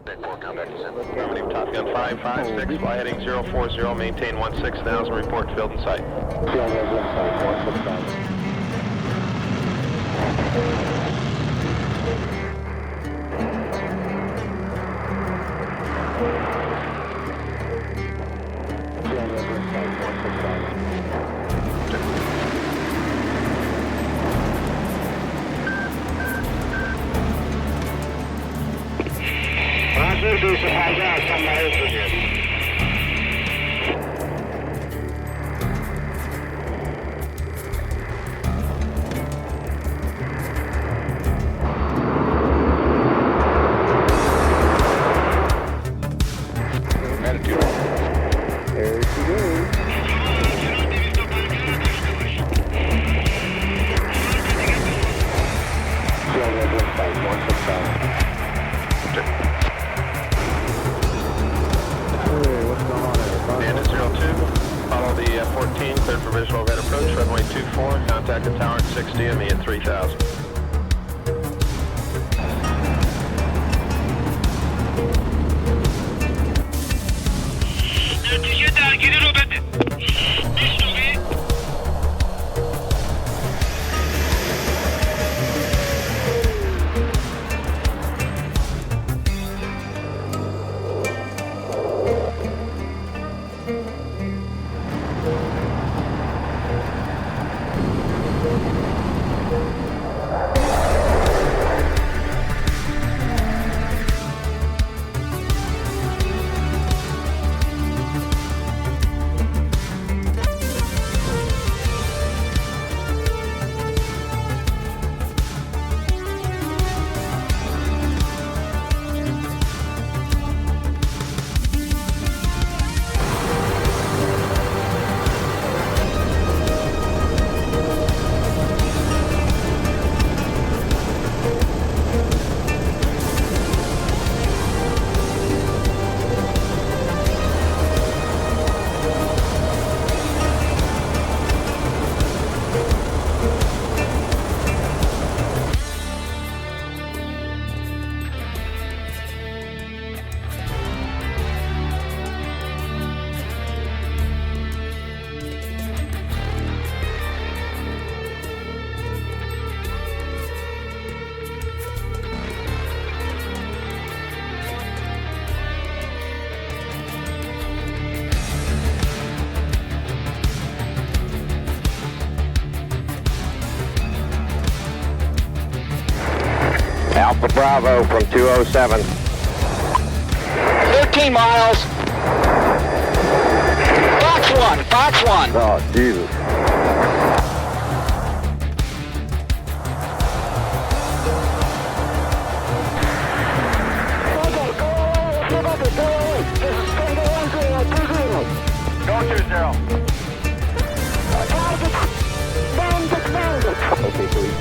Affirmative, Top Gun 556, fly heading 040, maintain 16,000, report field in sight. There she goes. Bandit 02, follow the 14, cleared for visual overhead approach, runway 24, contact the tower at 60 and me at 3000. Alpha Bravo from 207. 13 miles. Fox 1. Oh, Jesus. Okay, please.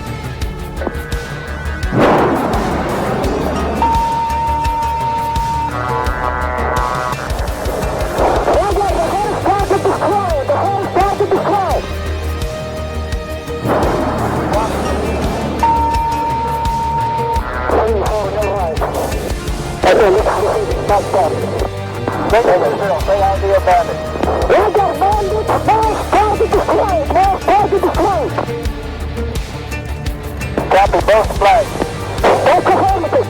Copy both flags. That's affirmative.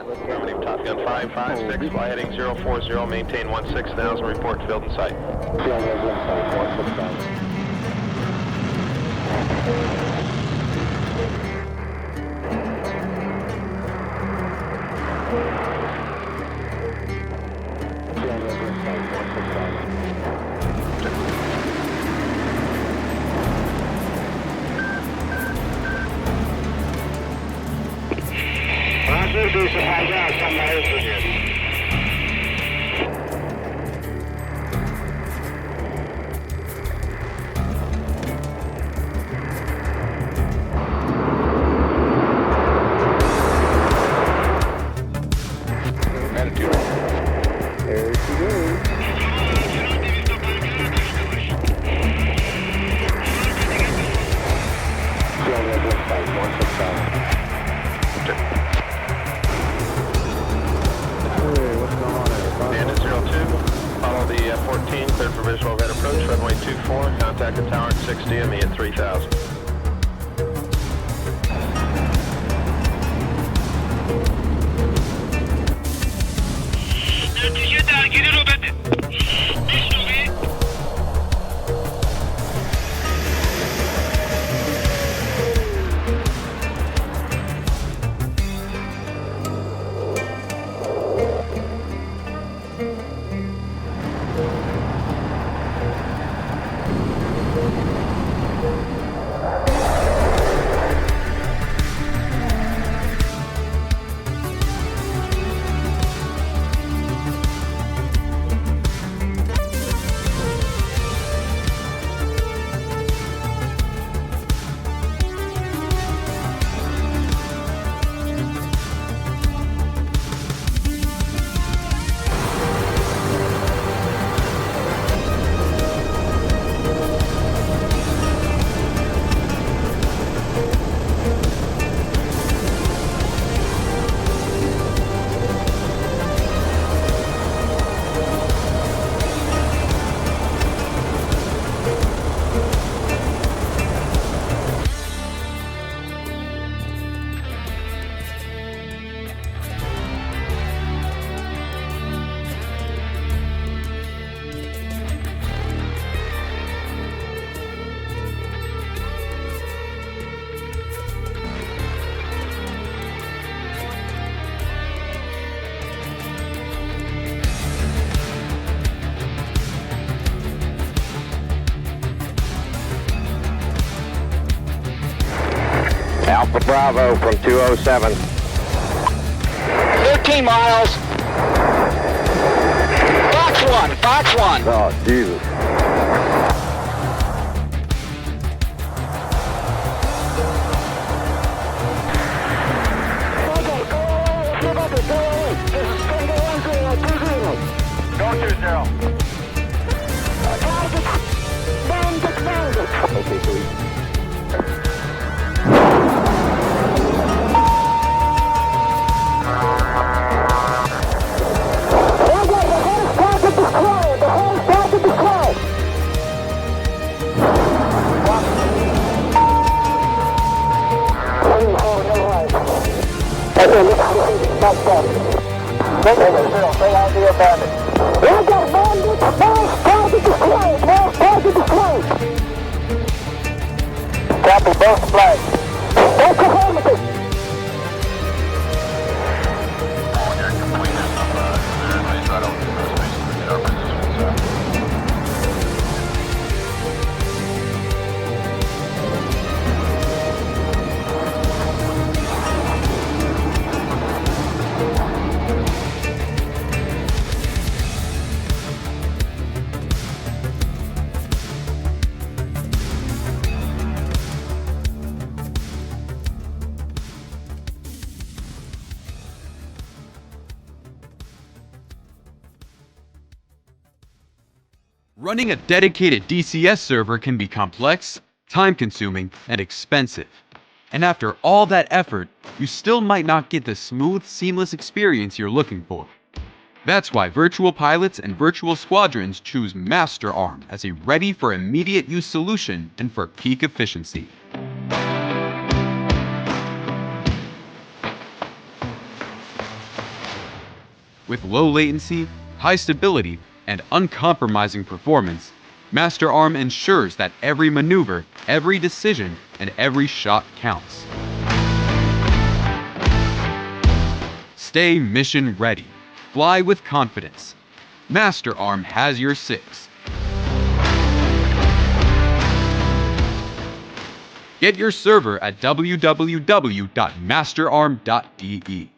Affirmative, Top Gun 556, fly heading 040, maintain 16,000, report field in sight. for visual event approach, runway 24, contact the tower at 6 DME at 3000. Alpha Bravo from 207. 13 miles. Fox 1. Oh, Jesus. Okay, so we... Copy both flags. Running a dedicated DCS server can be complex, time-consuming, and expensive. And after all that effort, you still might not get the smooth, seamless experience you're looking for. That's why virtual pilots and virtual squadrons choose MasterArm as a ready-for-immediate-use solution and for peak efficiency. With low latency, high stability, and uncompromising performance, MasterArm ensures that every maneuver, every decision, and every shot counts. Stay mission ready. Fly with confidence. MasterArm has your six. Get your server at www.masterarm.de.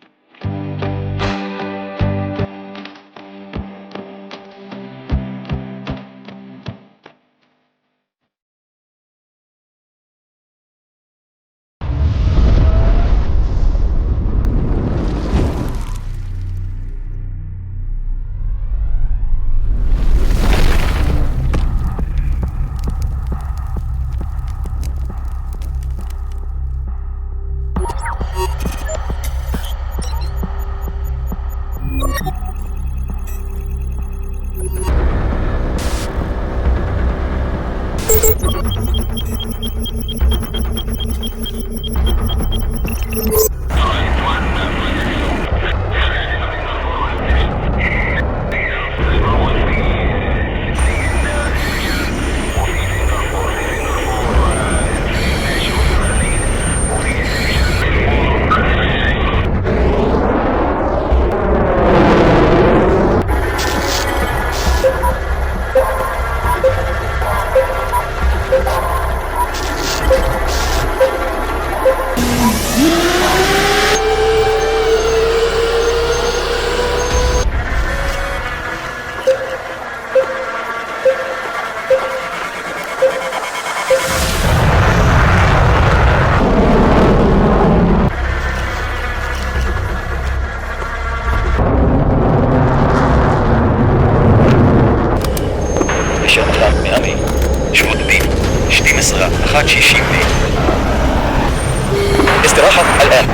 استراحة الآن.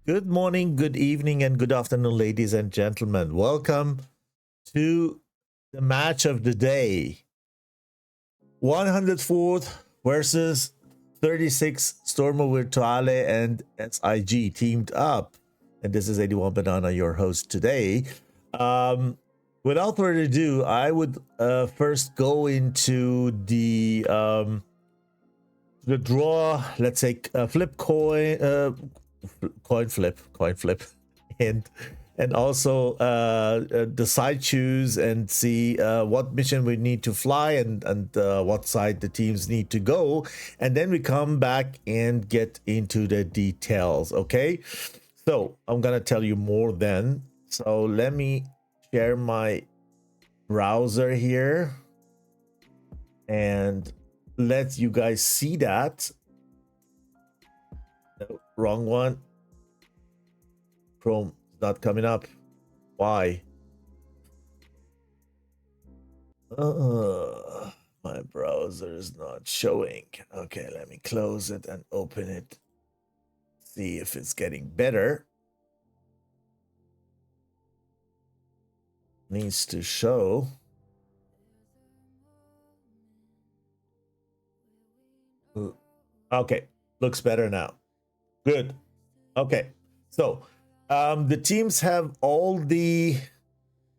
Good morning, good evening, and good afternoon, ladies and gentlemen. Welcome to the match of the day. 104th versus 36 Stormo Virtuale and SIG teamed up. And this is 81 Banana, your host today. Without further ado, I would first go into the draw. Let's say flip coin flip, and also the side choose and see what mission we need to fly and what side the teams need to go, and then we come back and get into the details. Okay, so I'm gonna tell you more then. So let me share my browser here and let you guys see that. No, wrong one. Chrome is not coming up. Why? My browser is not showing. Okay, let me close it and open it. See if it's getting better. Needs to show. Okay, looks better now. Good. Okay, so the teams have all the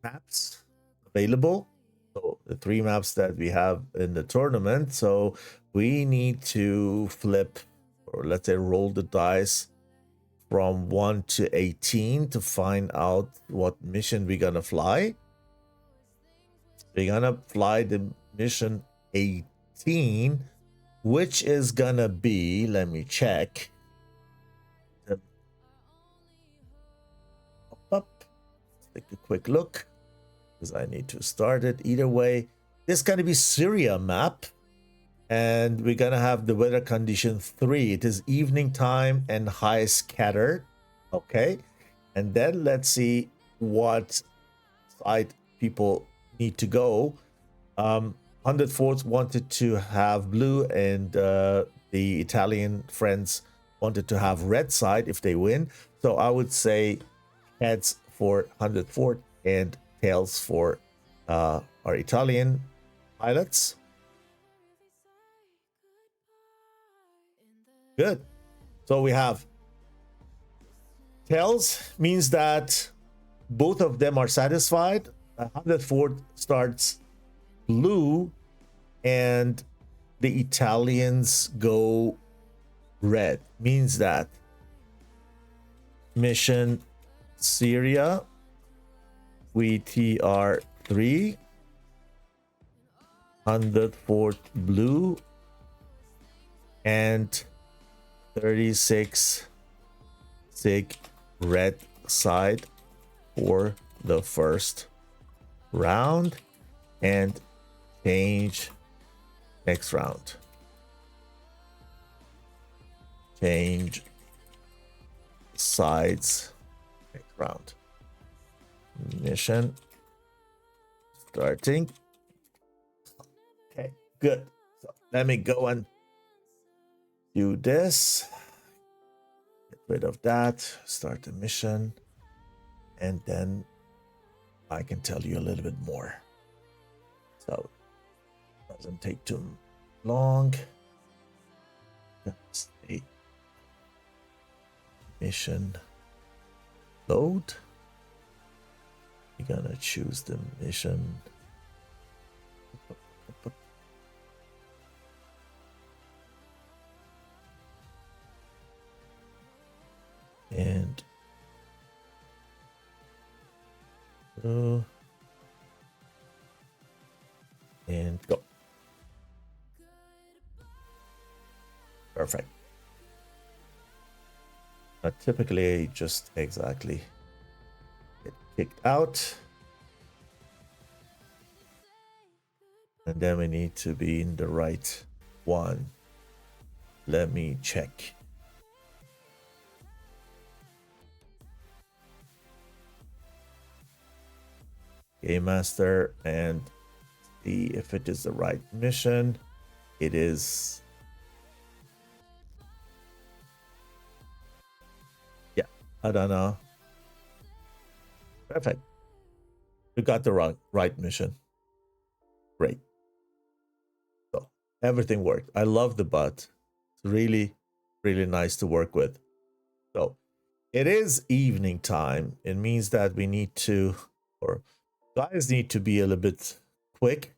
maps available. So the 3 maps that we have in the tournament. So we need to flip, or let's say roll the dice from 1 to 18 to find out what mission we're gonna fly. We're gonna fly the mission 18, which is gonna be, let me check. Up. Let's take a quick look, because I need to start it either way. This is gonna be Syria map, and we're gonna have the weather condition 3. It is evening time and high scatter. Okay, and then let's see what side people need to go. 104th wanted to have blue, and the Italian friends wanted to have red side if they win. So I would say heads for 104th and tails for our Italian pilots. Good. So we have tails means that both of them are satisfied. 104th starts blue and the Italians go red. Means that mission Syria, we TR3, 104th blue, and 36 SIG red side for the first round, and change next round. Change sides next round. Mission starting. Okay, good. So let me go and do this. Get rid of that. Start the mission. And then I can tell you a little bit more. So doesn't take too long. That's the mission load. You're gonna choose the mission. And and go. Perfect. Typically just exactly get kicked out, and then we need to be in the right one. Let me check. Game master and see if it is the right mission. It is. Yeah, I don't know. Perfect. We got the right mission. Great. So everything worked. I love the bot. It's really, really nice to work with. So it is evening time. It means that we need to, or guys need to be a little bit quick,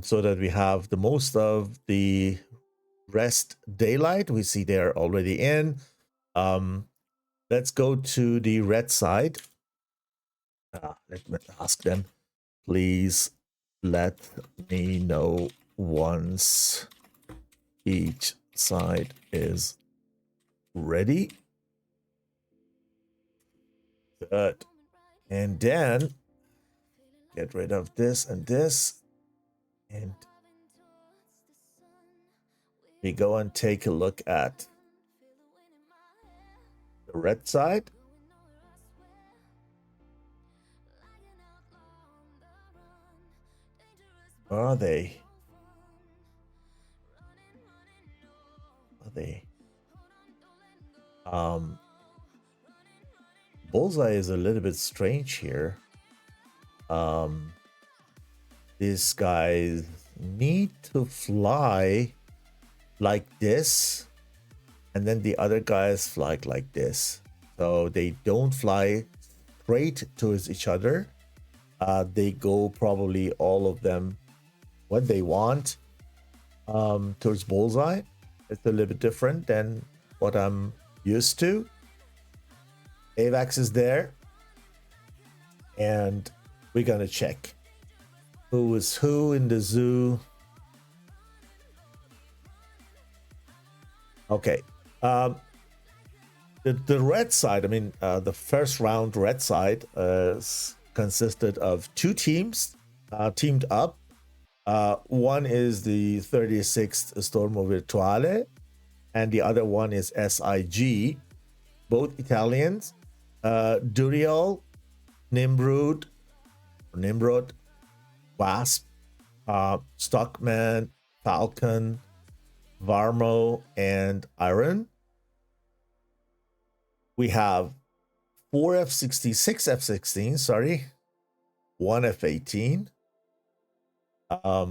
so that we have the most of the rest daylight. We see they're already in. Let's go to the red side. Let me ask them, please let me know once each side is ready. Good. And then get rid of this and this. And we go and take a look at the red side. Where are they? Are they? Bullseye is a little bit strange here. These guys need to fly like this, and then the other guys fly like this. So they don't fly straight towards each other. They go probably all of them what they want towards Bullseye. It's a little bit different than what I'm used to. AVAX is there, and we're gonna check who is who in the zoo. Okay, the red side, I mean, the first round red side consisted of two teams teamed up. One is the 36th Stormo Virtuale, and the other one is SIG, both Italians. Duriel, Nimrod, Wasp, Stockman, Falcon, Varmo, and Iron. We have 4 F-16, 6 F-16, sorry, 1 F-18. I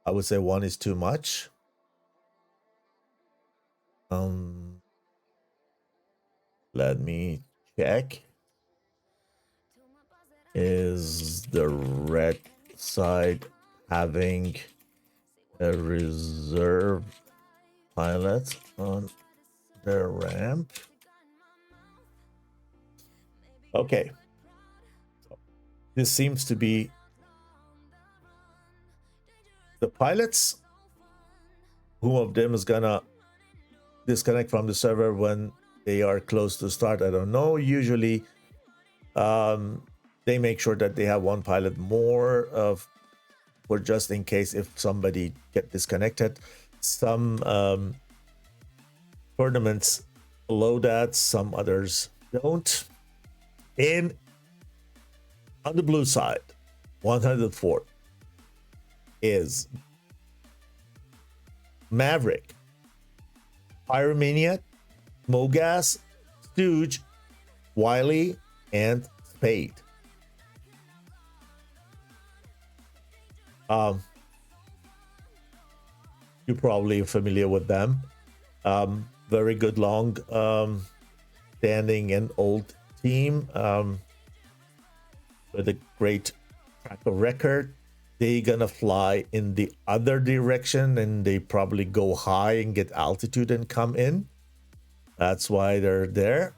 would say 1 is too much. Let me check. Is the red side having a reserve pilot on the ramp? Okay. So this seems to be the pilots. Who of them is gonna disconnect from the server when they are close to start? I don't know. Usually they make sure that they have one pilot more for just in case if somebody get disconnected. Some tournaments allow that, some others don't. And on the blue side, 104 is Maverick, Pyromaniac, Mogas, Stooge, Wiley, and Spade. You're probably familiar with them. Very good long standing and old team with a great track of record. They gonna fly in the other direction, and they probably go high and get altitude and come in. That's why they're there.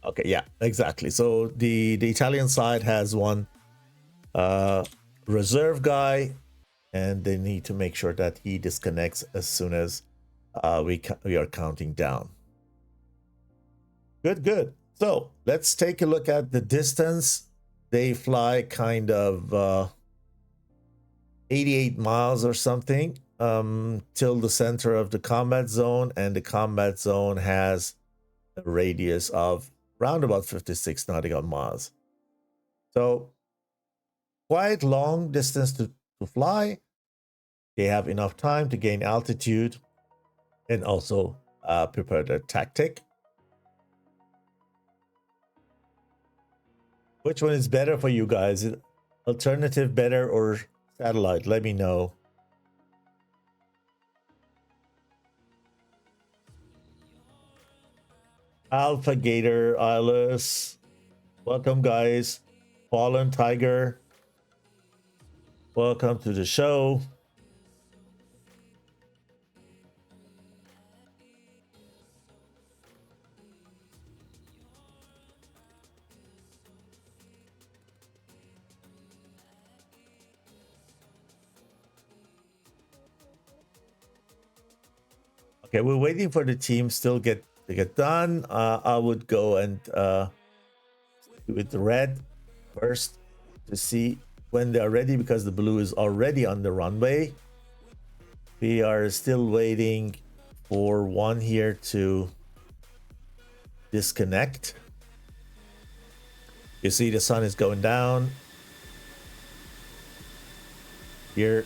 Okay, yeah, exactly. So the Italian side has one reserve guy, and they need to make sure that he disconnects as soon as we are counting down. Good. So let's take a look at the distance. They fly kind of 88 miles or something till the center of the combat zone, and the combat zone has a radius of around about 56 nautical miles. So quite long distance to fly. They have enough time to gain altitude and also prepare their tactic. Which one is better for you guys? Alternative better or satellite? Let me know. Alpha Gator, Ilis. Welcome, guys. Fallen Tiger. Welcome to the show. Okay, we're waiting for the team still get to get done. I would go and with the red first to see when they are ready, because the blue is already on the runway. We are still waiting for one here to disconnect. You see the sun is going down. Here,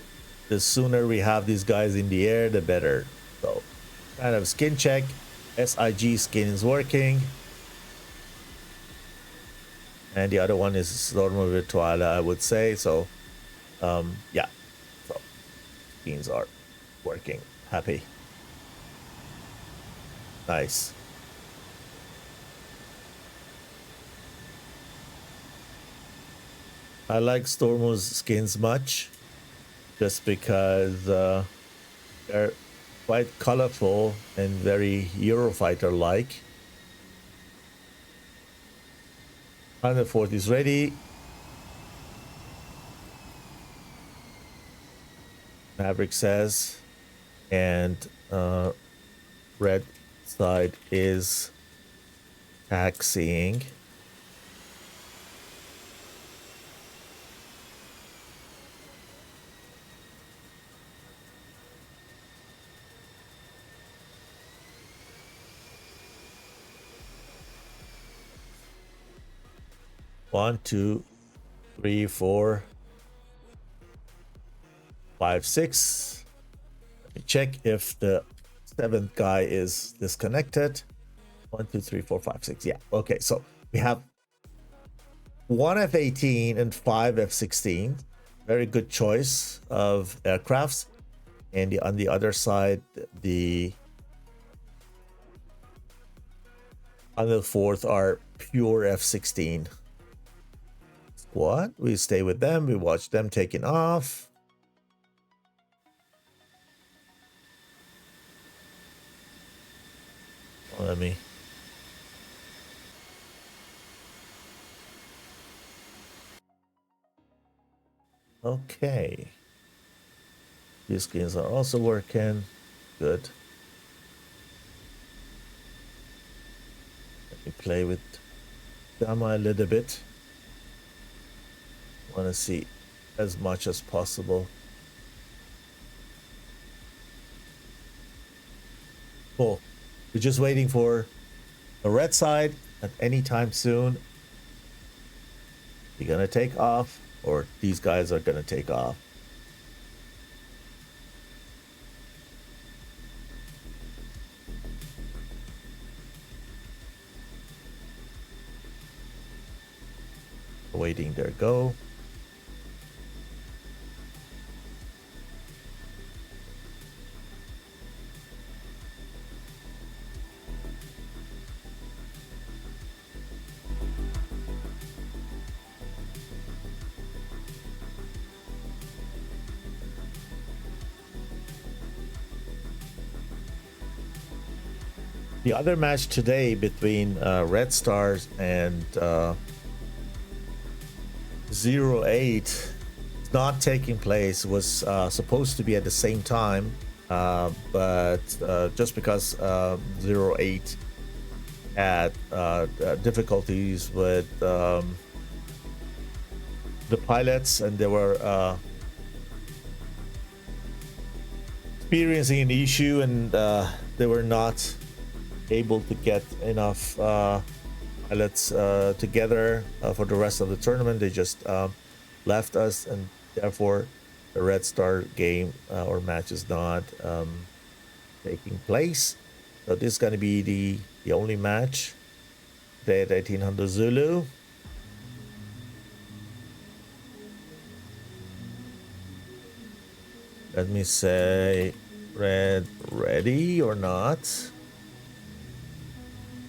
the sooner we have these guys in the air, the better. So, kind of skin check. SIG skin is working. And the other one is Stormo Virtuale, I would say. So, yeah. So, skins are working. Happy. Nice. I like Stormo's skins much, just because they're quite colorful and very Eurofighter-like. 104th is ready. Maverick says, and red side is taxiing. One, two, three, 4, 5, 6. Let me check if the 7th guy is disconnected. 1, 2, 3, 4, 5, 6. Yeah. Okay. So we have 1 F-18 and 5 F-16. Very good choice of aircrafts. And on the other side, the on the 4th are pure F-16. What? We stay with them. We watch them taking off. Let me. Okay. These skins are also working. Good. Let me play with Gamma a little bit. Want to see as much as possible. Cool. We're just waiting for the red side at any time soon. You're gonna take off, or these guys are gonna take off. Waiting their go. The other match today between Red Stars and 08 not taking place, was supposed to be at the same time, but just because 08 had difficulties with the pilots, and they were experiencing an issue, and they were not able to get enough pilots together for the rest of the tournament. They just left us, and therefore the Red Star game or match is not taking place. So this is going to be the only match today at 1800 Zulu. Let me say red ready or not.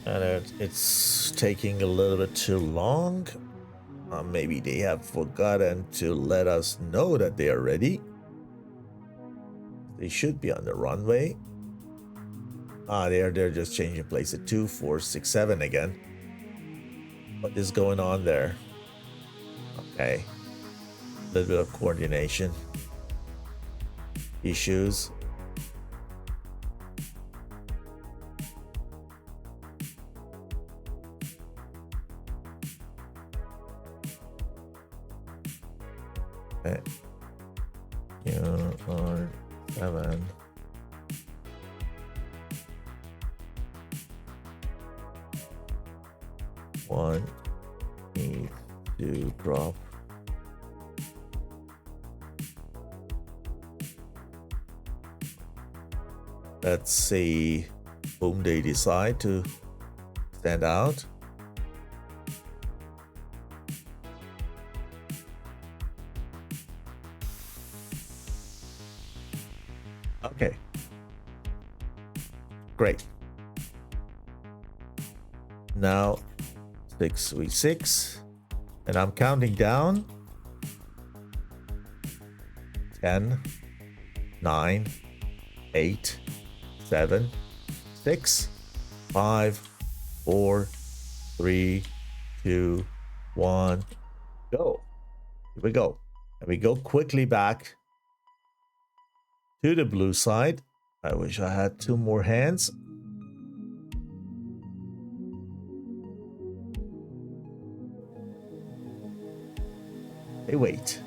And it's taking a little bit too long. Maybe they have forgotten to let us know that they are ready. They should be on the runway. They're just changing place at 2, 4, 6, 7 again. What is going on there? Okay. A little bit of coordination issues. Okay. You are 7. One need to drop. Let's see whom they decide to stand out. Okay. Great. Now 6v6, and I'm counting down. 10, 9, 8, 7, 6, 5, 4, 3, 2, 1, go. Here we go. And we go quickly back to the blue side. I wish I had 2 more hands. They wait.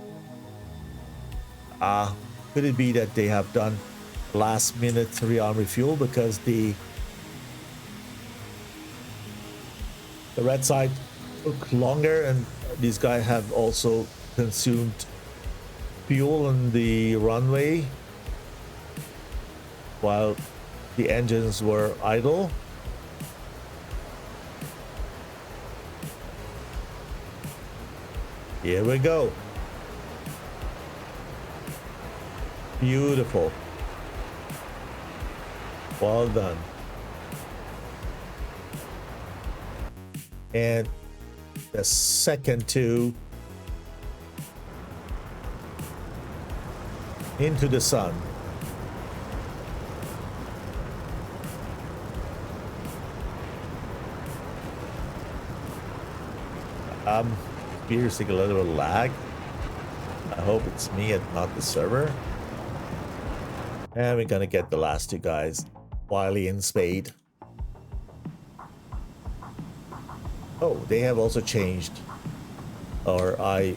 Could it be that they have done last minute rearm refuel because the red side took longer, and these guys have also consumed fuel on the runway while the engines were idle? Here we go. Beautiful. Well done. And the second 2 into the sun. I'm experiencing a little lag. I hope it's me and not the server. And we're gonna get the last 2 guys, Wiley and Spade. Oh, they have also changed, or I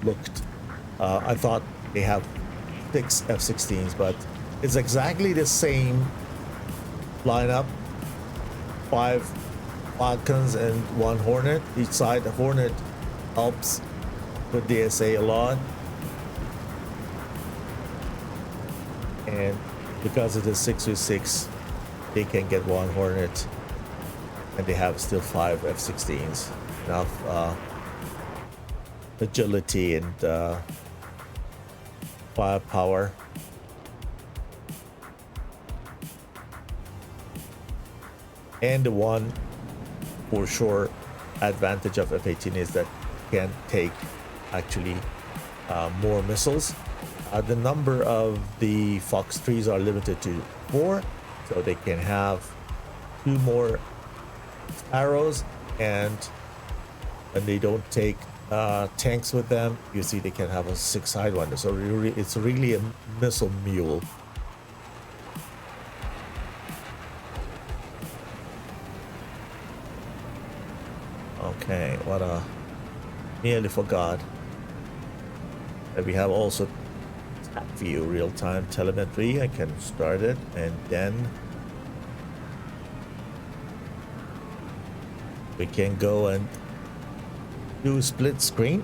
looked. I thought they have 6 F-16s, but it's exactly the same lineup. 5 Falcons and 1 Hornet each side. The Hornet helps with DSA a lot, and because it is 6v6, they can get 1 Hornet, and they have still 5 F-16s. Enough agility and firepower. And the one for sure advantage of F-18 is that can take actually more missiles. The number of the Fox 3s are limited to 4, so they can have 2 more arrows, and when they don't take tanks with them, you see they can have a 6 Sidewinder. So it's really a missile mule. Okay, what a nearly forgot that we have also tap view real-time telemetry. I can start it, and then we can go and do split screen.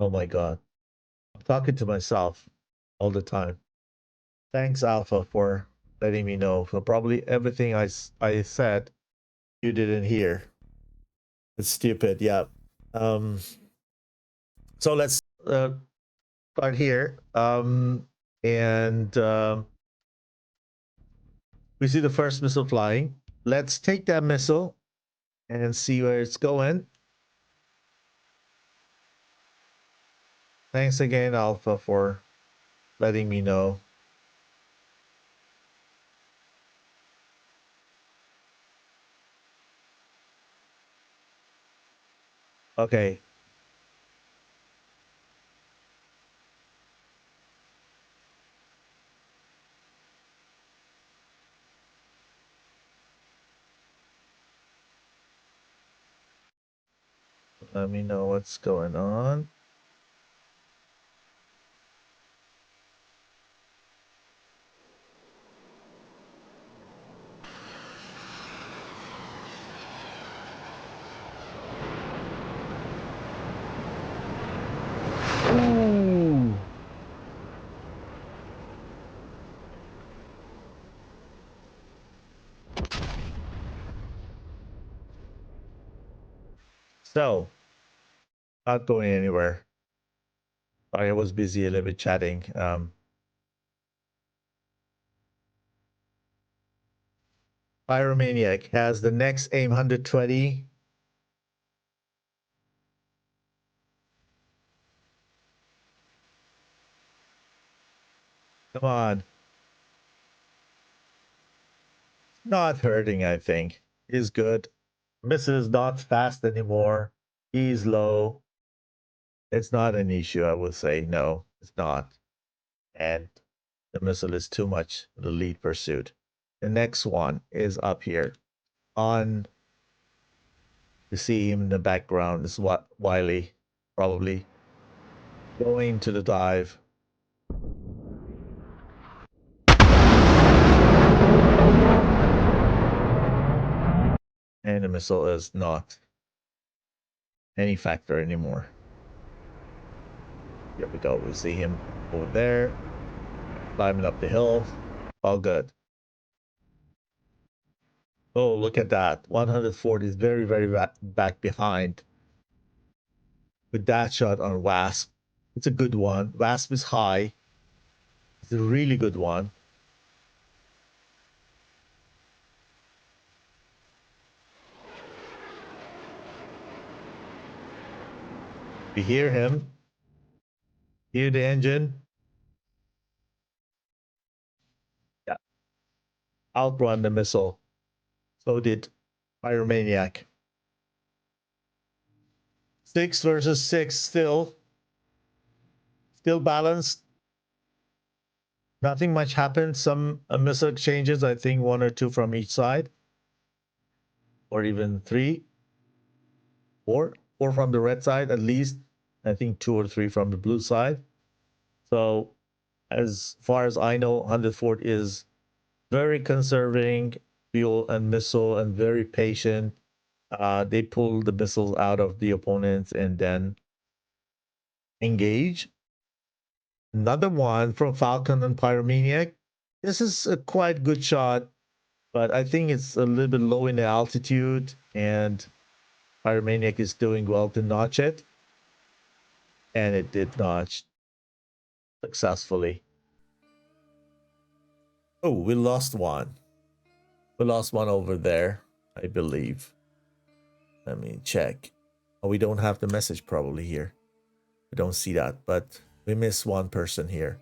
Oh my god. I'm talking to myself all the time. Thanks, Alpha, for letting me know. So probably everything I said you didn't hear. It's stupid, yeah. Um, so let's start here. And we see the first missile flying. Let's take that missile and see where it's going. Thanks again, Alpha, for letting me know. Okay. Let me know what's going on. Ooh. So, not going anywhere. Sorry, I was busy a little bit chatting. Pyromaniac has the next aim 120. Come on. Not hurting, I think. He's good. Missile is not fast anymore. He's low. It's not an issue, I would say. No, it's not. And the missile is too much the lead pursuit. The next one is up here. On you see him in the background is what Wiley probably going to the dive. And the missile is not any factor anymore. Here we go. We see him over there, climbing up the hill. All good. Oh, look at that. 140 is very, very back behind. With that shot on Wasp. It's a good one. Wasp is high. It's a really good one. We hear him. Hear the engine. Yeah. Outrun the missile. So did Pyromaniac. 6 versus 6 still. Still balanced. Nothing much happened. Some missile exchanges, I think 1 or 2 from each side. Or even 3. 4. 4 from the red side at least. I think 2 or 3 from the blue side. So as far as I know, 104 is very conserving fuel and missile and very patient. They pull the missiles out of the opponents and then engage. Another one from Falcon and Pyromaniac. This is a quite good shot, but I think it's a little bit low in the altitude, and Pyromaniac is doing well to notch it. And it did notch successfully. Oh, we lost one. We lost one over there, I believe. Let me check. Oh, we don't have the message probably here. I don't see that, but we missed one person here.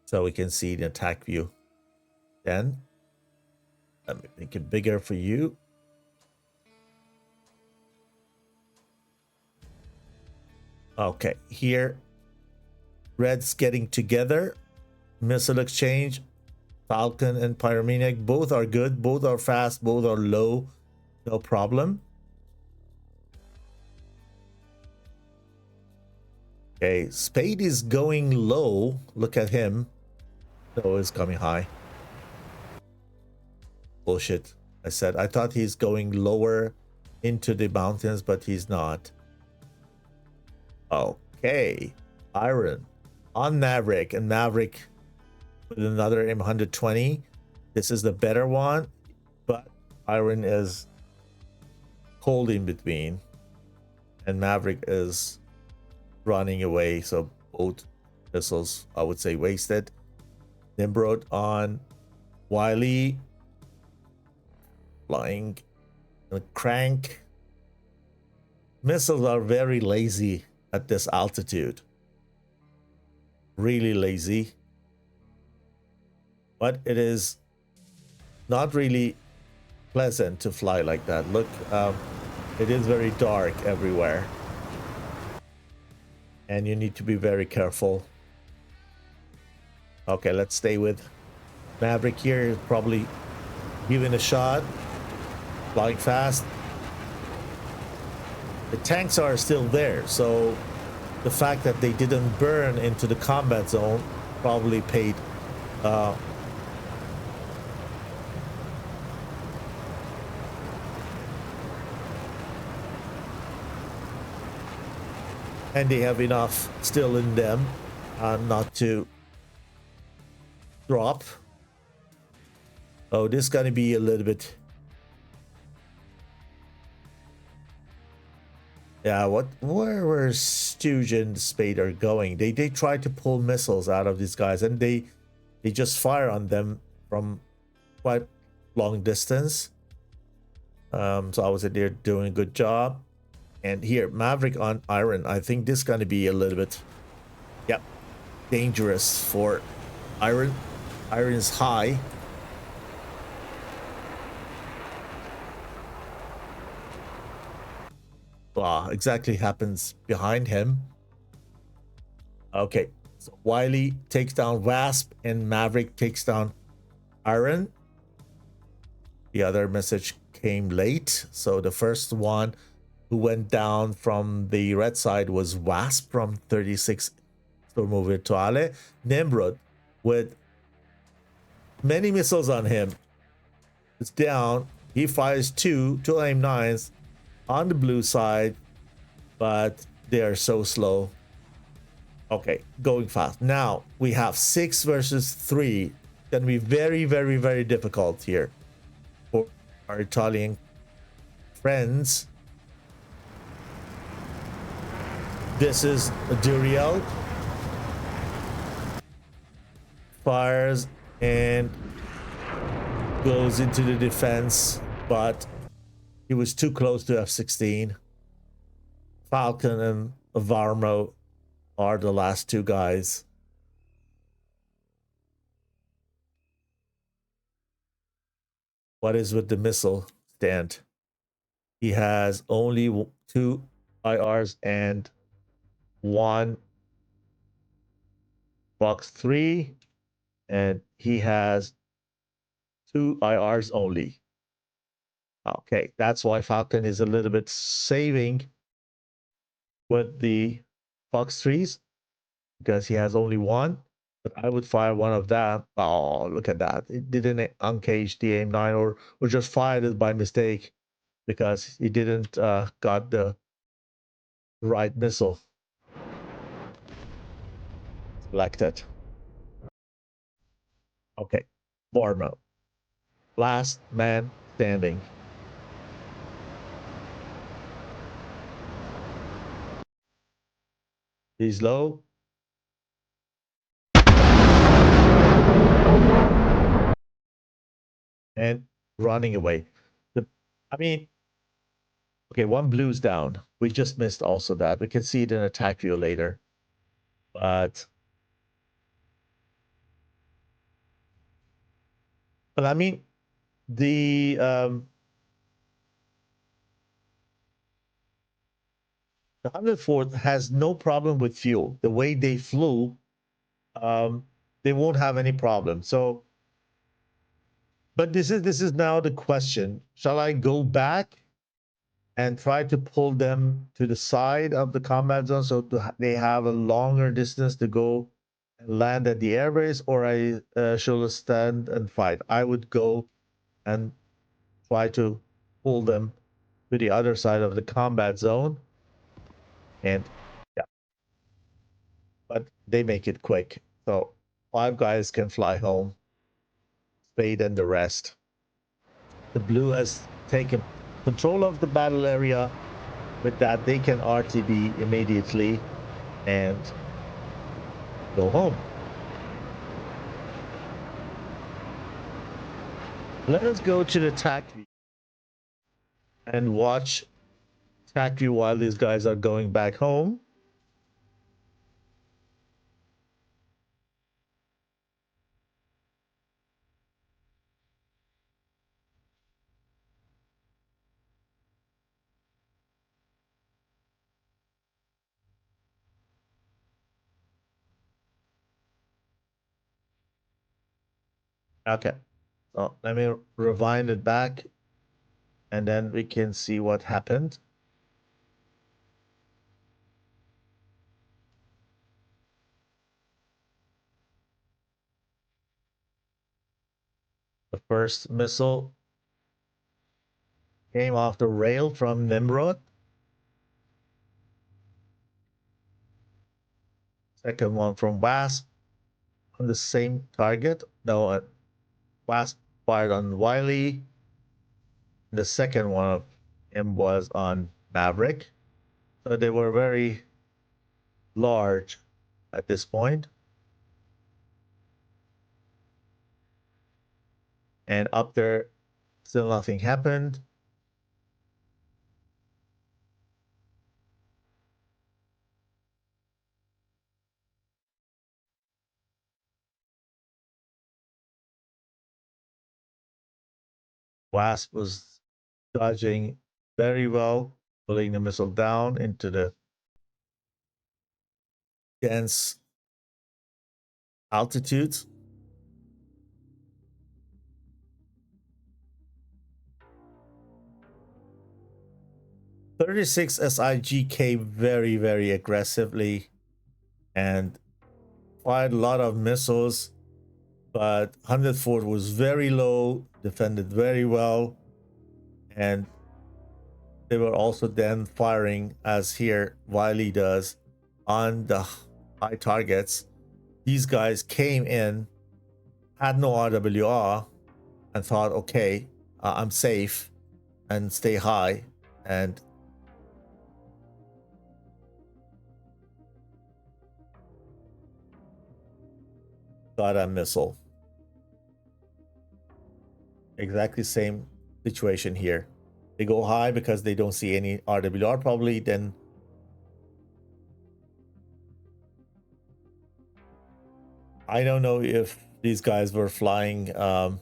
So we can see the attack view. Then, let me make it bigger for you. Okay, here, Red's getting together. Missile exchange. Falcon and Pyromaniac, both are good. Both are fast. Both are low. No problem. Okay, Spade is going low. Look at him. No, it's coming high. Bullshit. I thought he's going lower into the mountains, but he's not. Okay, Iron on Maverick, and Maverick with another M120. This is the better one, but Iron is cold in between, and Maverick is running away. So both missiles, I would say, wasted. Nimrod on Wiley, flying a crank. Missiles are very lazy at this altitude. Really lazy. But it is not really pleasant to fly like that. Look, it is very dark everywhere. And you need to be very careful. Okay, let's stay with Maverick here. Probably giving a shot. Flying fast. The tanks are still there, so the fact that they didn't burn into the combat zone probably paid and they have enough still in them not to drop. Oh, this is gonna be a little bit. Yeah, where Stooge and Spade are going? They try to pull missiles out of these guys, and they just fire on them from quite long distance. So I would say they're doing a good job. And here, Maverick on Iron. I think this is gonna be a little bit, yep, dangerous for Iron. Iron is high. Exactly happens behind him. Okay, so Wiley takes down Wasp and Maverick takes down Iron. The other message came late, so the first one who went down from the red side was Wasp from 36 Stormo Virtuale. Nimrod with many missiles on him. It's down. He fires two AIM-9s on the blue side, but they are so slow. Okay, going fast. Now we have 6 versus 3. Gonna be very, very, very difficult here for our Italian friends. This is Duriel. Fires and goes into the defense, but he was too close to F-16. Falcon and Varmo are the last two guys. What is with the missile stand? He has only 2 IRs and 1 Box 3, and he has 2 IRs only. Okay, that's why Falcon is a little bit saving with the Fox 3s because he has only 1. But I would fire one of them. Oh, look at that. It didn't uncage the AIM-9 or just fired it by mistake because he didn't got the right missile selected. Okay, Bormo. Last man standing. He's low. And running away. Okay, 1 blue's down. We just missed also that. We can see it in attack view later. But I mean, the 104th has no problem with fuel. The way they flew, they won't have any problem. So, but this is now the question: shall I go back and try to pull them to the side of the combat zone so they have a longer distance to go and land at the airbase, or I should stand and fight? I would go and try to pull them to the other side of the combat zone. And yeah, they make it quick. So 5 guys can fly home. Spade and the rest. The blue has taken control of the battle area. With that, they can RTB immediately and go home. Let us go to the TAC view and watch TAC view while these guys are going back home. Okay, so let me rewind it back and then we can see what happened. The first missile came off the rail from Nimrod. Second one from Wasp on the same target. No, Wasp fired on Wiley. The second one of him was on Maverick. So they were very large at this point. And up there, still nothing happened. Wasp was dodging very well, pulling the missile down into the dense altitudes. .36 SIG came very, very aggressively and fired a lot of missiles, but 104th was very low, defended very well, and they were also then firing, as here Wiley does, on the high targets. These guys came in, had no RWR, and thought, okay, I'm safe and stay high, and got a missile. Exactly same situation here. They go high because they don't see any RWR probably, then I don't know if these guys were flying in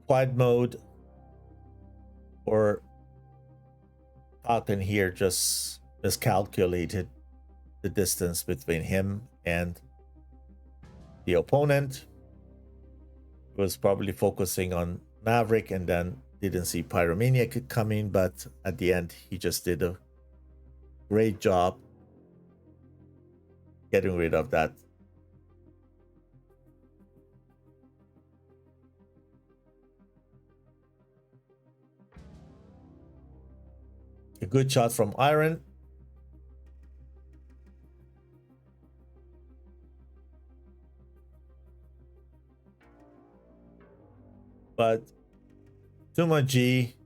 quiet mode or Falcon here just miscalculated the distance between him and the opponent. Was probably focusing on Maverick and then didn't see Pyromaniac coming, but at the end he just did a great job getting rid of that. A good shot from Iron. But Tuma G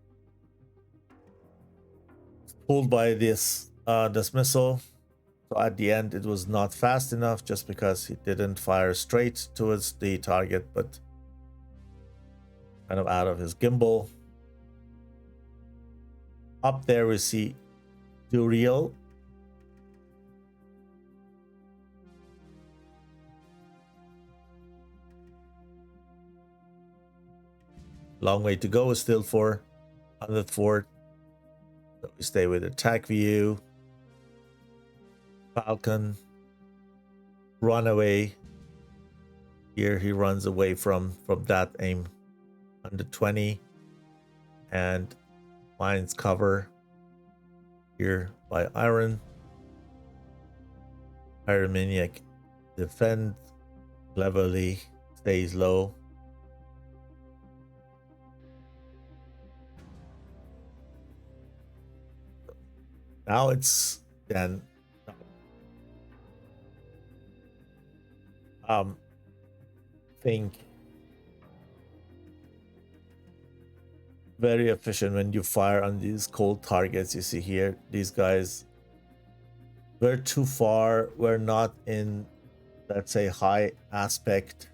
pulled by this dismissal. So at the end, it was not fast enough just because he didn't fire straight towards the target, but kind of out of his gimbal. Up there we see Duriel. Long way to go still for 104th. So we stay with attack view. Falcon. Runaway. Here he runs away from that aim. 120. And finds cover here by Iron. Pyromaniac defends cleverly, stays low. Now it's then think very efficient when you fire on these cold targets. You see here, these guys, we're too far. We're not in, let's say, high aspect.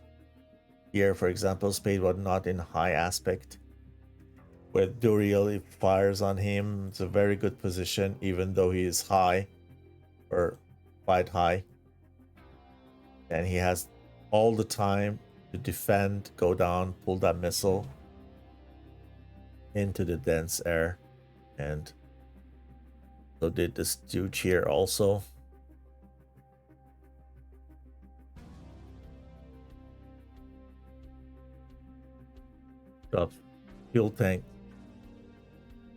Here, for example, Spade was not in high aspect. With Duriel, it fires on him. It's a very good position, even though he is high or quite high. And he has all the time to defend, go down, pull that missile into the dense air. And so did this dude here also. Drops fuel tank.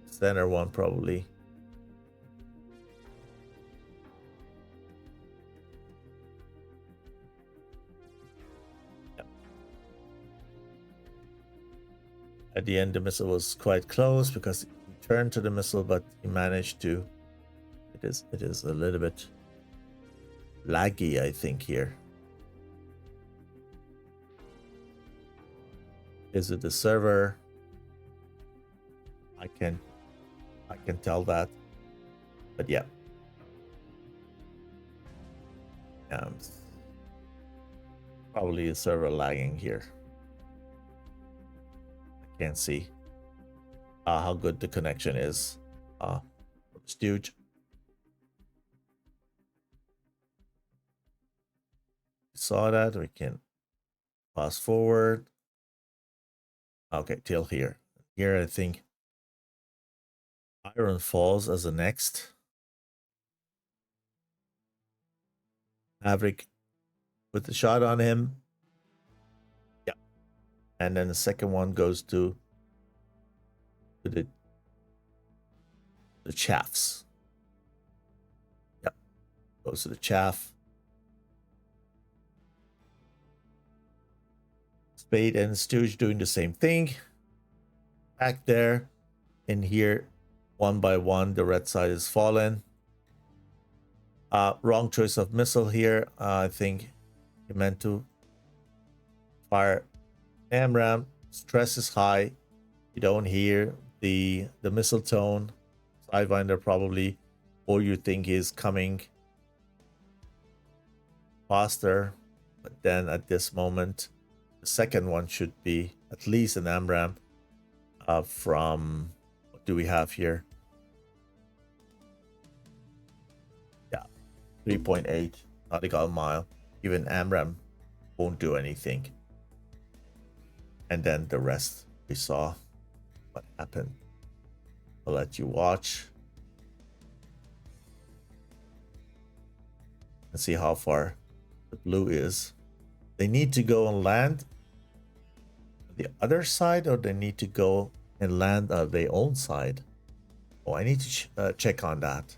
Center one probably. Yep. At the end, the missile was quite close because he turned to the missile, but he managed to. It is a little bit laggy, I think, here. Is it the server? I can tell that, but yeah. Probably a server lagging here. I can't see how good the connection is. It's huge. Saw that. We can fast forward. Okay, till here. Here, I think Iron Falls as the next. Maverick with the shot on him. Yeah. And then the second one goes to the chaffs. Yep. Goes to the chaff. Spade and Stooge doing the same thing. Back there. In here, one by one, the red side is fallen. Wrong choice of missile here. I think he meant to fire AMRAAM. Stress is high. You don't hear the missile tone. Sidewinder probably, or you think he's coming faster. But then at this moment, the second one should be at least an AMRAAM from, what do we have here? Yeah, 3.8 nautical mile. Even AMRAAM won't do anything. And then the rest, we saw what happened. I'll let you watch and see how far the blue is. They need to go and land on the other side, or they need to go and land on their own side. Oh, I need to check on that.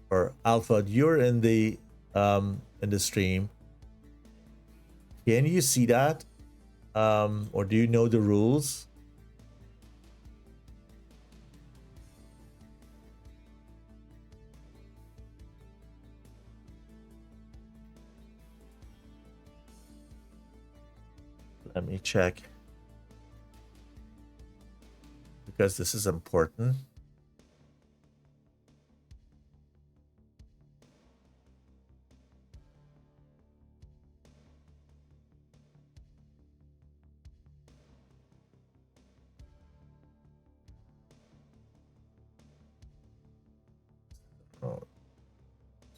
Or Alpha, you're in the stream. Can you see that? Or do you know the rules? Let me check. Because this is important.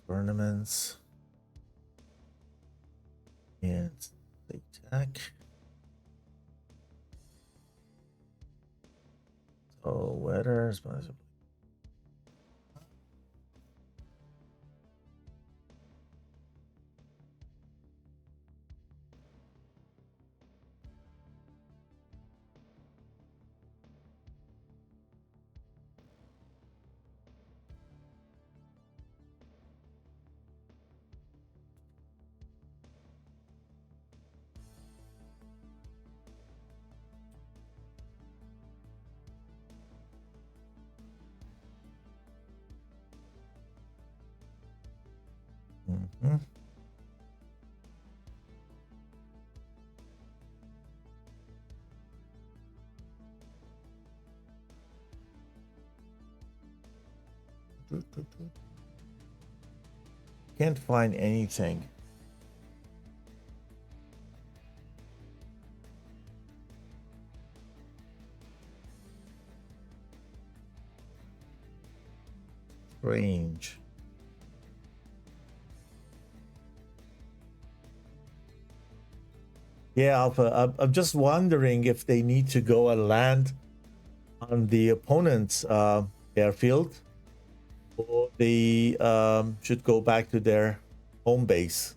Tournaments and SATAC. So weather is Can't find anything. Strange. Yeah, Alpha, I'm just wondering if they need to go and land on the opponent's airfield, or they should go back to their home base.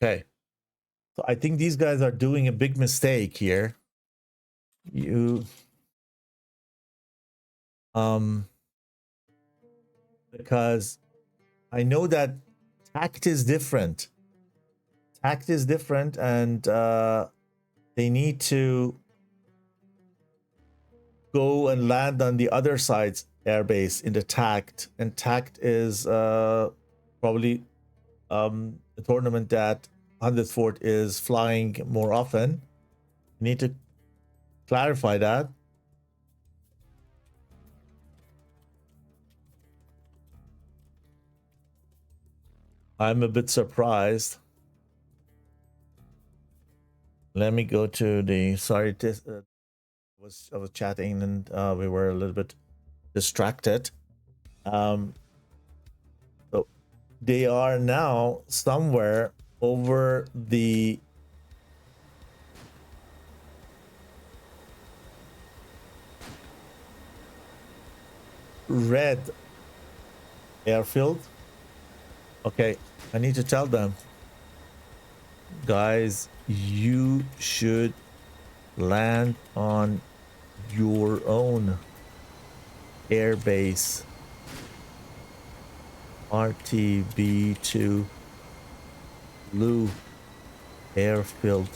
Okay. So I think these guys are doing a big mistake here. Because I know that tact is different. Tact is different, and they need to go and land on the other side's airbase in the tact, and tact is probably a tournament that 100th Fort is flying more often. You need to clarify that. I'm a bit surprised. Let me go to the sorry. I was chatting and we were a little bit distracted. So they are now somewhere over the red airfield. Okay, I need to tell them, guys, you should land on your own airbase. RTB2 blue airfield.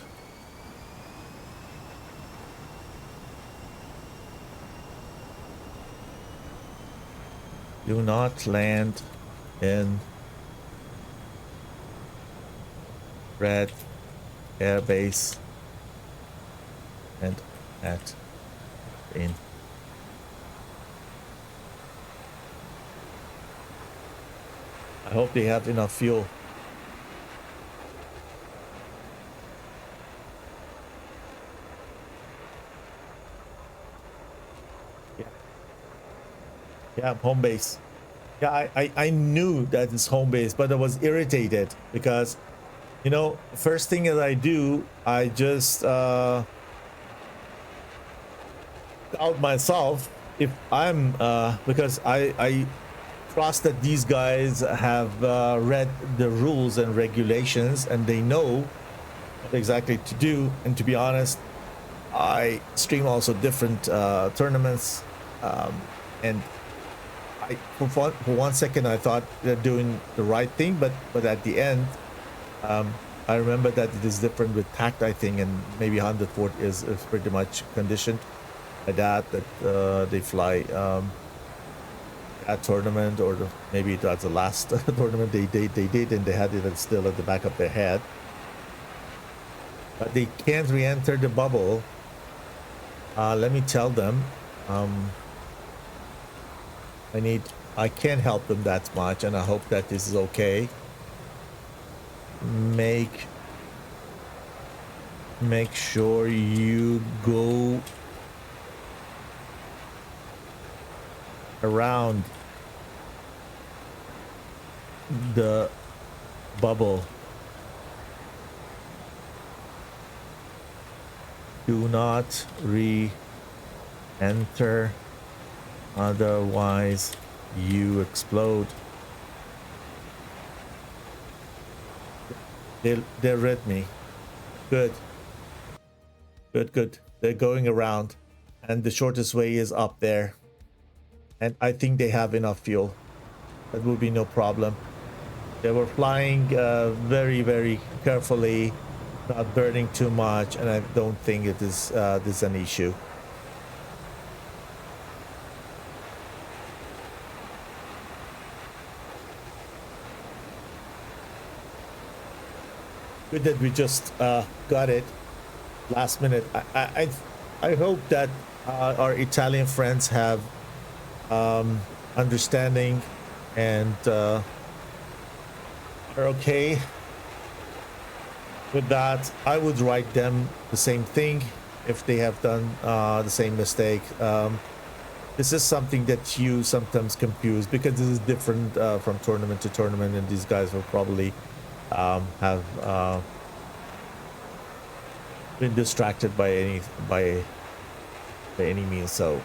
Do not land in red airbase and at in. I hope they have enough fuel. Yeah, home base. Yeah, I knew that it's home base, but I was irritated because, you know, first thing that I do, I just doubt myself if I'm because I trust that these guys have read the rules and regulations and they know what exactly to do. And to be honest, I stream also different tournaments, and for one second I thought they're doing the right thing, but at the end I remember that it is different with tact, I think, and maybe 100th Fort is pretty much conditioned by that they fly that tournament, or maybe that's the last tournament they did, and they had it still at the back of their head. But they can't re-enter the bubble. Let me tell them. I can't help them that much, and I hope that this is okay. Make sure you go around the bubble. Do not re-enter, otherwise you explode. They read me. Good. They're going around, and the shortest way is up there. and I think they have enough fuel. That will be no problem. They were flying very, very carefully, not burning too much, and I don't think it is this is an issue. Good that we just got it last minute. I hope that our Italian friends have understanding and are okay with that. I would write them the same thing if they have done the same mistake. This is something that you sometimes confuse because this is different from tournament to tournament, and these guys will probably have been distracted by any means, so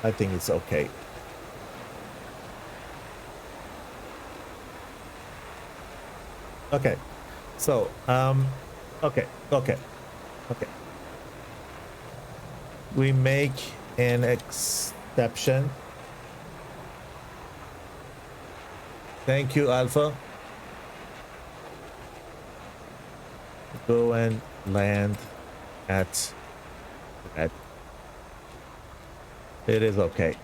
I think it's okay. Okay, so okay, we make an exception. Thank you, Alpha. Go and land at red. It is okay.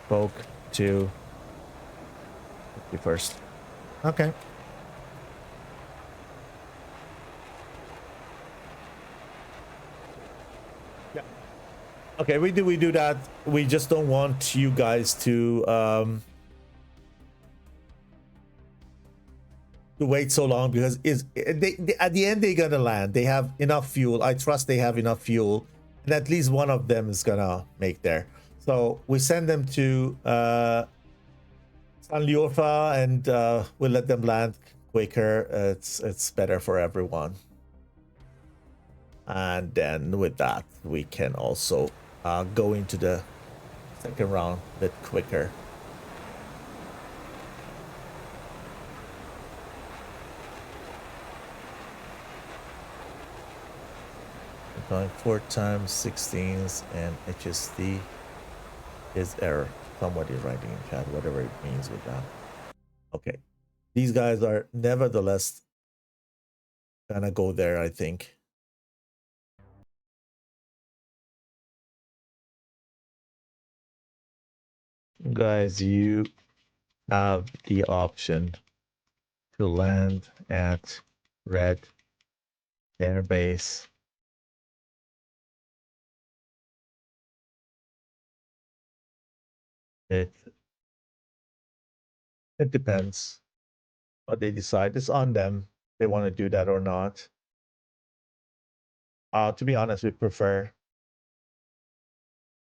Spoke to you first. Okay. Yeah. Okay, we do that. We just don't want you guys to wait so long, because they at the end they're gonna land. They have enough fuel. I trust they have enough fuel, and at least one of them is gonna make there. So we send them to San Liorfa, and we'll let them land quicker. It's better for everyone. And then with that, we can also go into the second round a bit quicker. Going 4 times 16s, and HSD is error. Somebody writing in chat, whatever it means with that. Okay, these guys are nevertheless gonna go there, I think. Guys, you have the option to land at red airbase. It depends what they decide. It's on them. They want to do that or not. To be honest, we prefer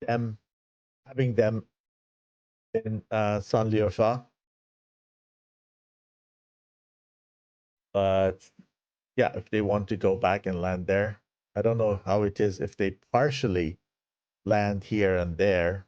them having them in San Liorfa. But yeah, if they want to go back and land there, I don't know how it is if they partially land here and there.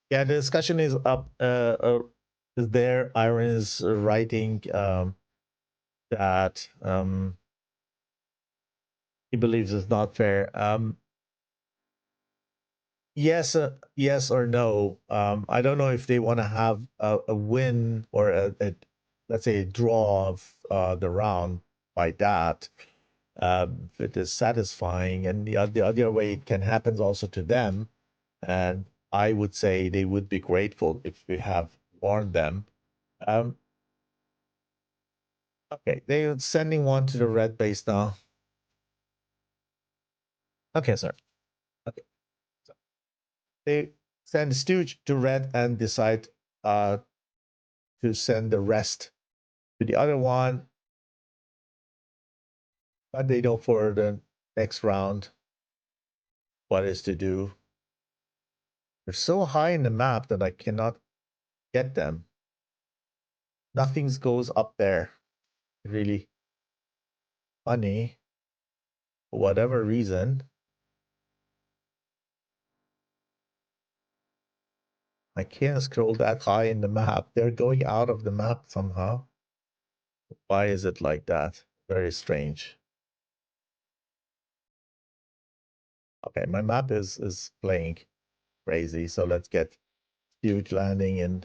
Yeah, the discussion is up. Is there? Iron is writing that he believes it's not fair. Yes, yes or no. I don't know if they want to have a win or let's say a draw of the round by that. If it is satisfying, and the other way it can happen also to them, and I would say they would be grateful if we have warned them. Okay, they're sending one to the red base now. Okay, sir. Okay, so they send Stooge to red and decide to send the rest to the other one, but they know for the next round what is to do. They're so high in the map that I cannot get them. Nothing goes up there. Really funny. for whatever reason, I can't scroll that high in the map. They're going out of the map somehow. Why is it like that? Very strange. Okay, my map is playing crazy. So let's get huge landing in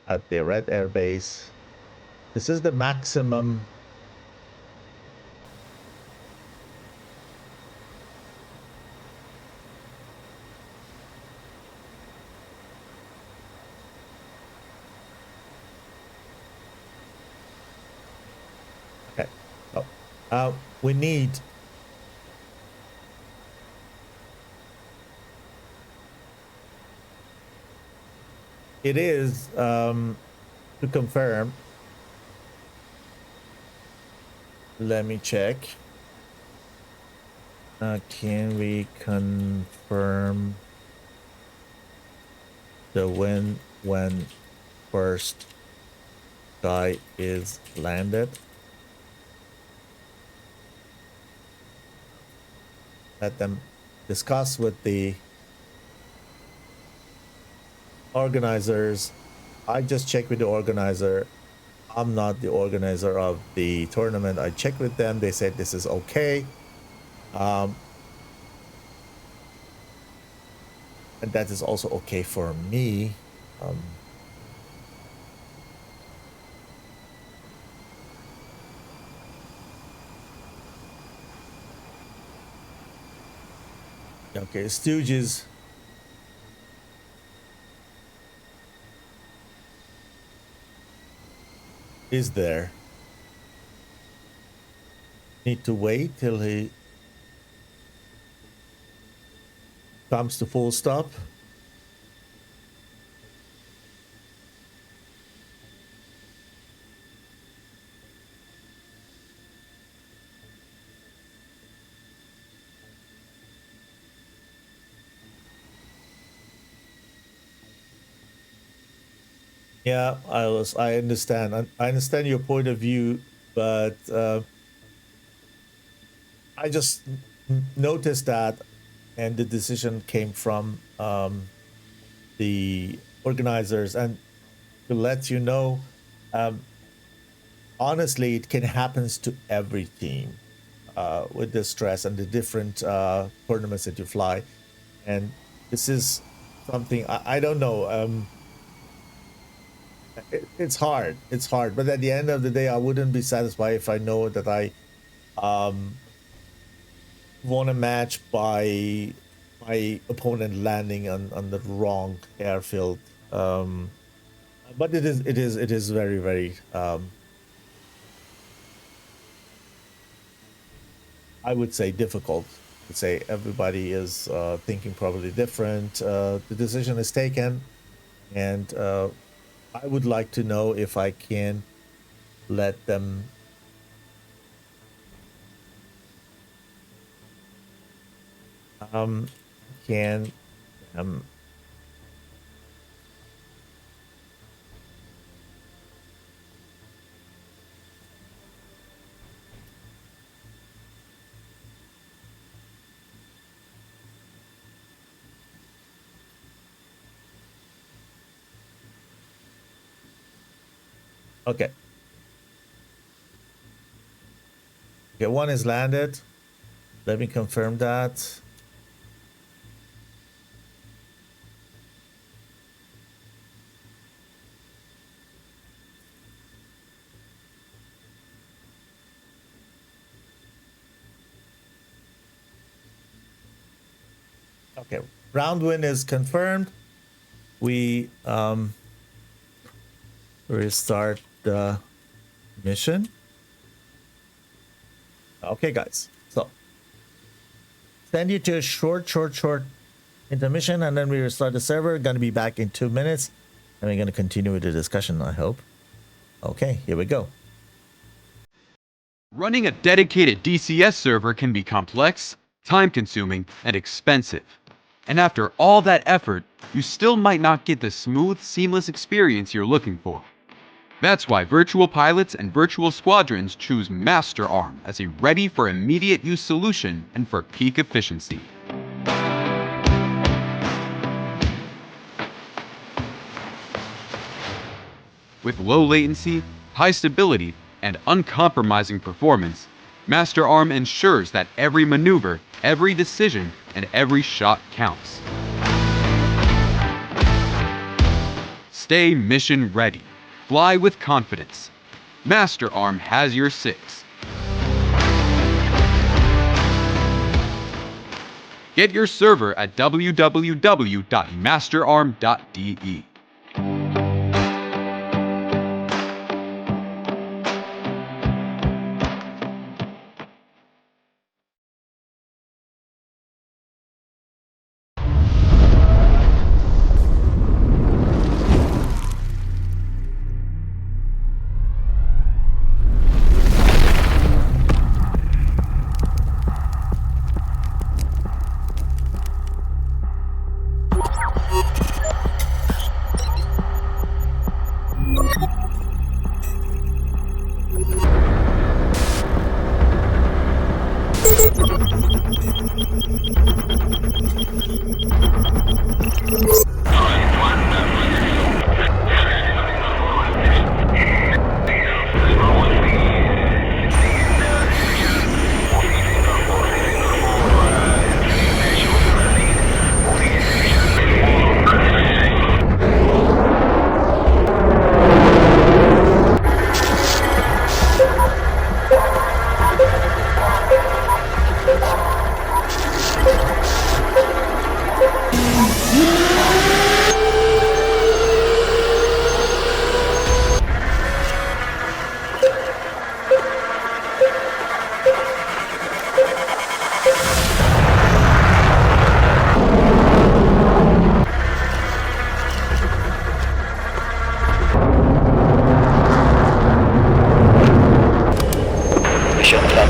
at the red air base. This is the maximum. Okay. So we need it is to confirm. Let me check. Can we confirm the win when first guy is landed? Let them discuss with the organizers. I just checked with the organizer. I'm not the organizer of the tournament. I checked with them. They said this is okay. And that is also okay for me. Okay, Stooges. Is there. Need to wait till he comes to full stop. Yeah, I understand. I understand your point of view, but I just noticed that, and the decision came from the organizers. And to let you know, honestly, it can happen to every team with the stress and the different tournaments that you fly. And this is something I don't know. It's hard. It's hard. But at the end of the day, I wouldn't be satisfied if I know that I won a match by my opponent landing on the wrong airfield. But it is very, very I would say difficult. I would say everybody is thinking probably different. The decision is taken, and I would like to know if I can let them can okay. Okay, one is landed. Let me confirm that. Okay, round win is confirmed. We restart the mission. Okay, guys. So send you to a short intermission, and then we restart the server. Gonna be back in 2 minutes, and we're gonna continue with the discussion, I hope. Okay, here we go. Running a dedicated DCS server can be complex, time-consuming, and expensive. And after all that effort, you still might not get the smooth, seamless experience you're looking for. That's why virtual pilots and virtual squadrons choose Master Arm as a ready for immediate use solution and for peak efficiency. With low latency, high stability, and uncompromising performance, Master Arm ensures that every maneuver, every decision, and every shot counts. Stay mission ready. Fly with confidence. Master Arm has your six. Get your server at www.masterarm.de.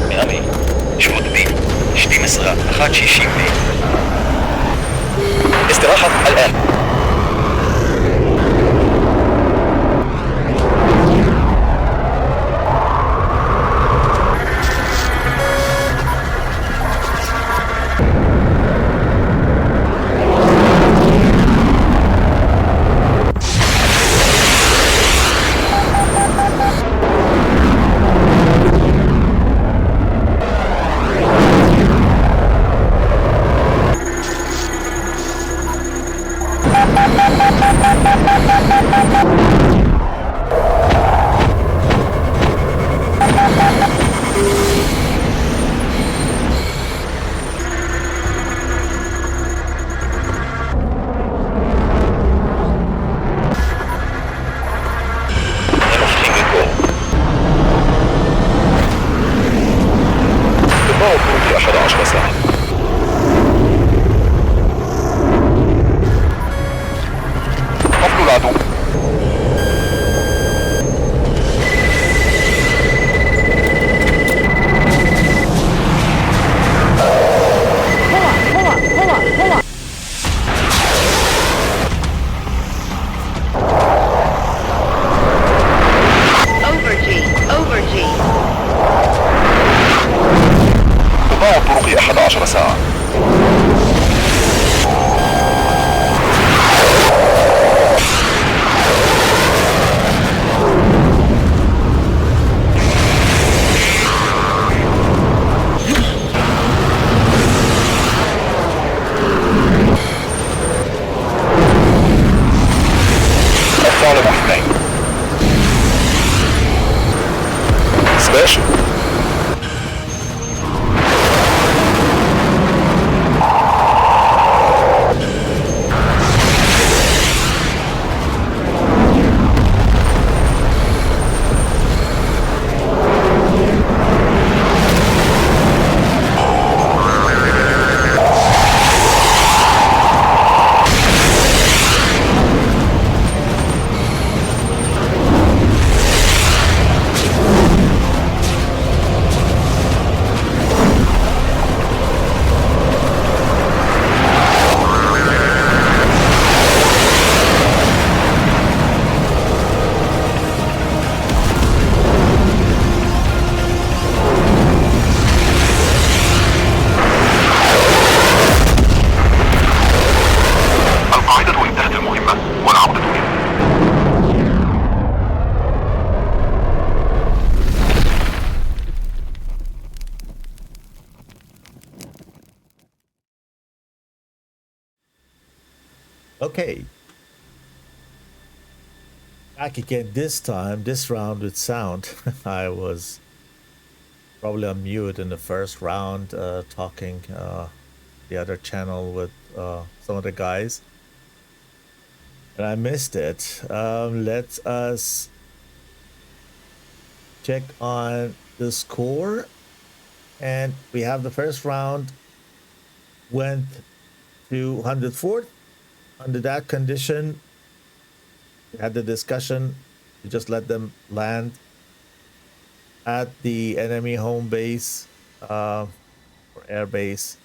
מיאמי, شروط بي 12 160 استراحة الآن. الطرق 11 ساعة. الطالب 2 سباشن Okay. Back again this time, this round with sound. I was probably on mute in the first round, talking the other channel with some of the guys. And I missed it. Let us check on the score. And we have the first round went to 104th. Under that condition, we had the discussion to just let them land at the enemy home base or air base.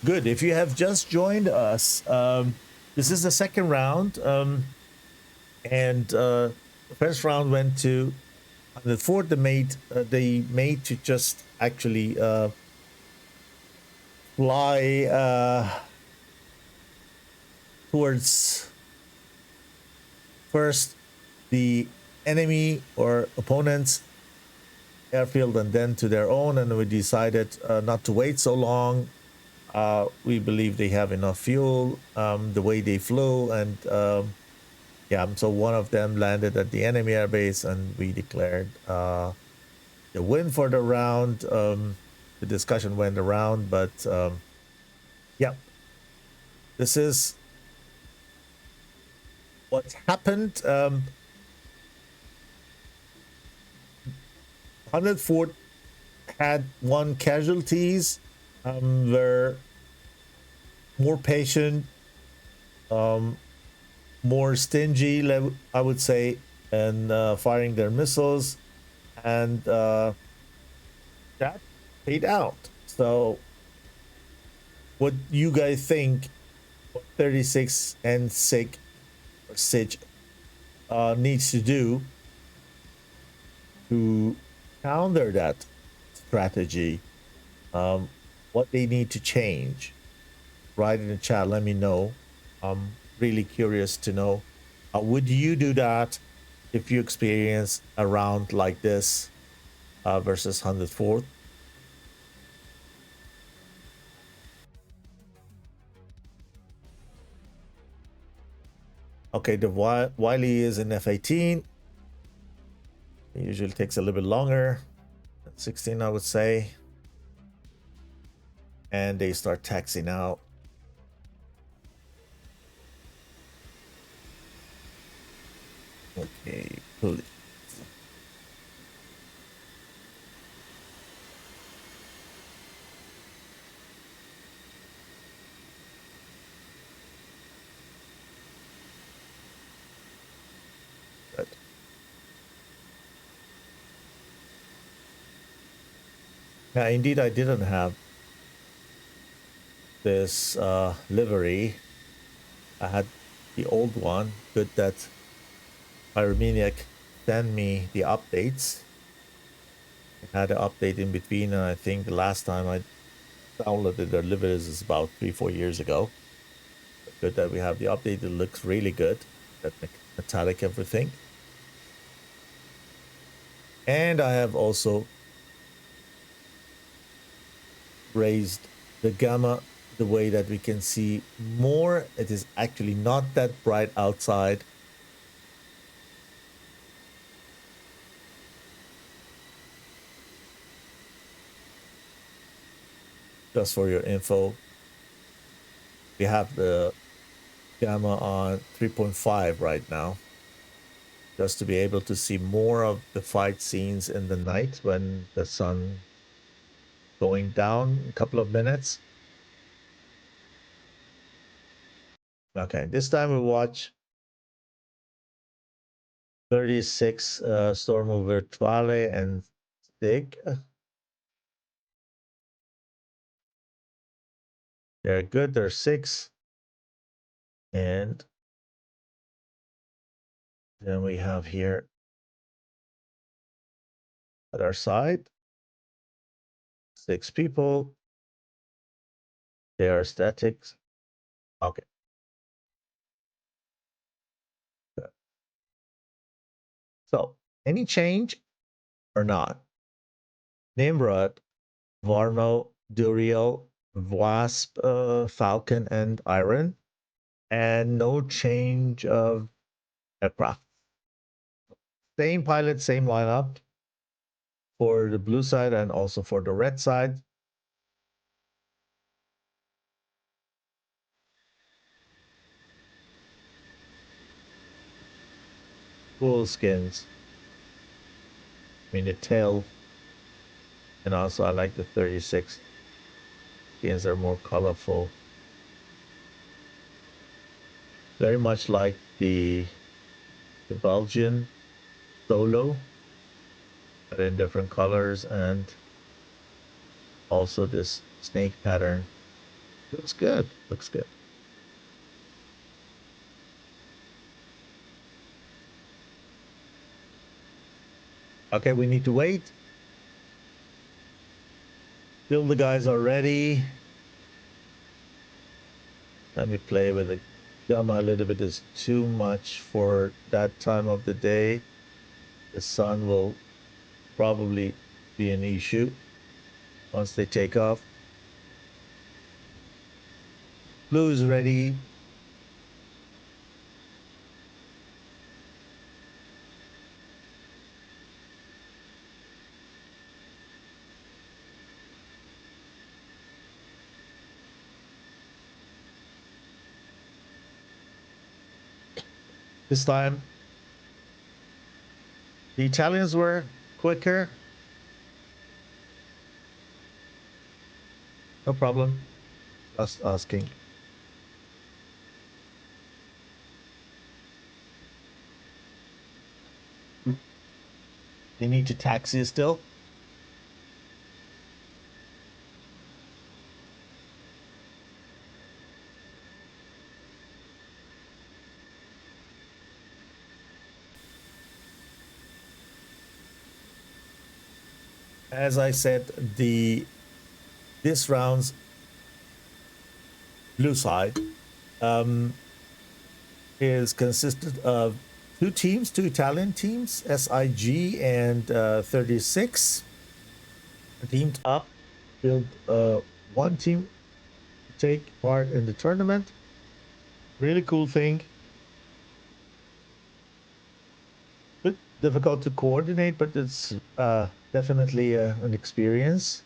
Good. If you have just joined us, this is the second round, and the first round went to the fourth. They made to just actually fly towards first the enemy or opponent's airfield and then to their own, and we decided not to wait so long. We believe they have enough fuel, the way they flew, and yeah, so one of them landed at the enemy airbase, and we declared the win for the round. The discussion went around, but yeah, this is what happened. 104 had one casualties. Were more patient, more stingy, I would say, and firing their missiles, and that paid out. So, what you guys think? What 36 and SIG or SIG needs to do to counter that strategy? What they need to change? Write in the chat. Let me know. I'm really curious to know. Would you do that if you experience a round like this versus 104th? Okay, the Wiley is in F18. It usually takes a little bit longer. 16, I would say. And they start taxing out. Okay, cool. Good. Now, indeed, I didn't have this livery. I had the old one. Good that Pyromaniac sent me the updates. I had an update in between, and I think the last time I downloaded their liveries is about 3-4 years ago. Good that we have the update. It looks really good. That metallic everything. And I have also raised the gamma the way that we can see more. It is actually not that bright outside. Just for your info, we have the gamma on 3.5 right now, just to be able to see more of the fight scenes in the night when the sun going down a couple of minutes. Okay, this time we watch 36 storm over Twale and SIG. They're good. They're 6. And then we have here at our side 6 people. They are statics. Okay. Good. So any change or not? Nimrod, Varno, Duriel, Wasp, Falcon, and Iron, and no change of aircraft. Same pilot, same lineup for the blue side and also for the red side. Cool skins. I mean, the tail, and also I like the 36 skins are more colorful. Very much like the Belgian Solo, but in different colors, and also this snake pattern. Looks good. Looks good. Okay, we need to wait. Till the guys are ready. Let me play with the gamma a little bit. Is too much for that time of the day. The sun will probably be an issue once they take off. Blue is ready. This time, the Italians were quicker. No problem. Just asking. They need to taxi still. As I said, this round's blue side is consisted of two teams, two Italian teams, SIG and 36, teamed up, build one team to take part in the tournament. Really cool thing. Bit difficult to coordinate, but it's definitely an experience.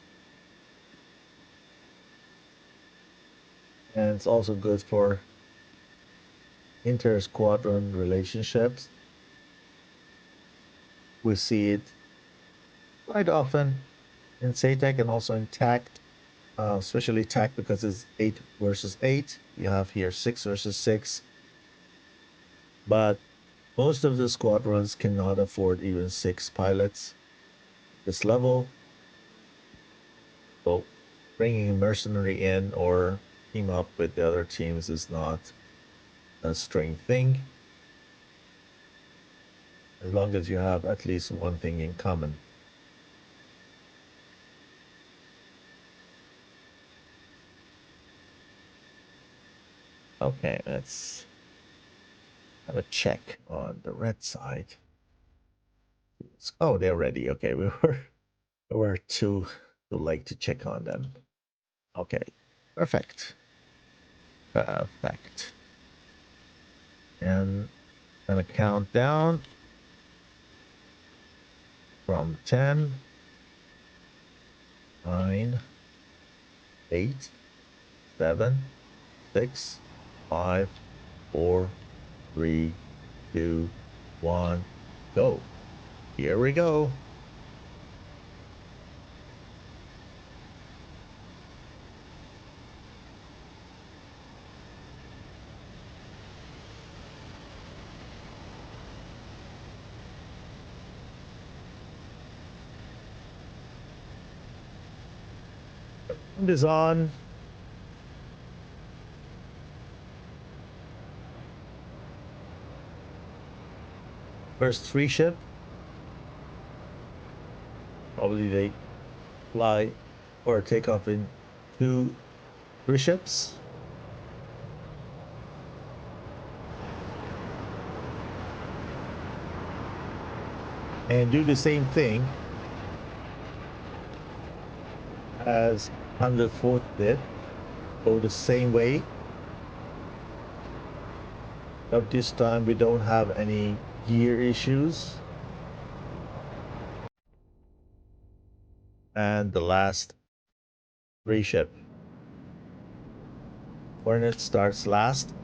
And it's also good for inter-squadron relationships. We see it quite often in SATAC and also in TAC, especially TAC because it's 8 versus 8. You have here 6 versus 6. But most of the squadrons cannot afford even 6 pilots at this level. So bringing a mercenary in or team up with the other teams is not a strange thing, as long as you have at least one thing in common. Okay, let's have a check on the red side. Oh, they're ready. Okay, we were too late to check on them. Okay, perfect. Perfect. And gonna count down from 10, 9, 8, 7, 6, 5, 4, 3, 2, 1, go. Here we go. Sound is on. First 3 ship. Probably they fly or take off in 2 3 ships. And do the same thing as 104th did. Go the same way. But this time we don't have any gear issues. And the last reship. Hornet starts last.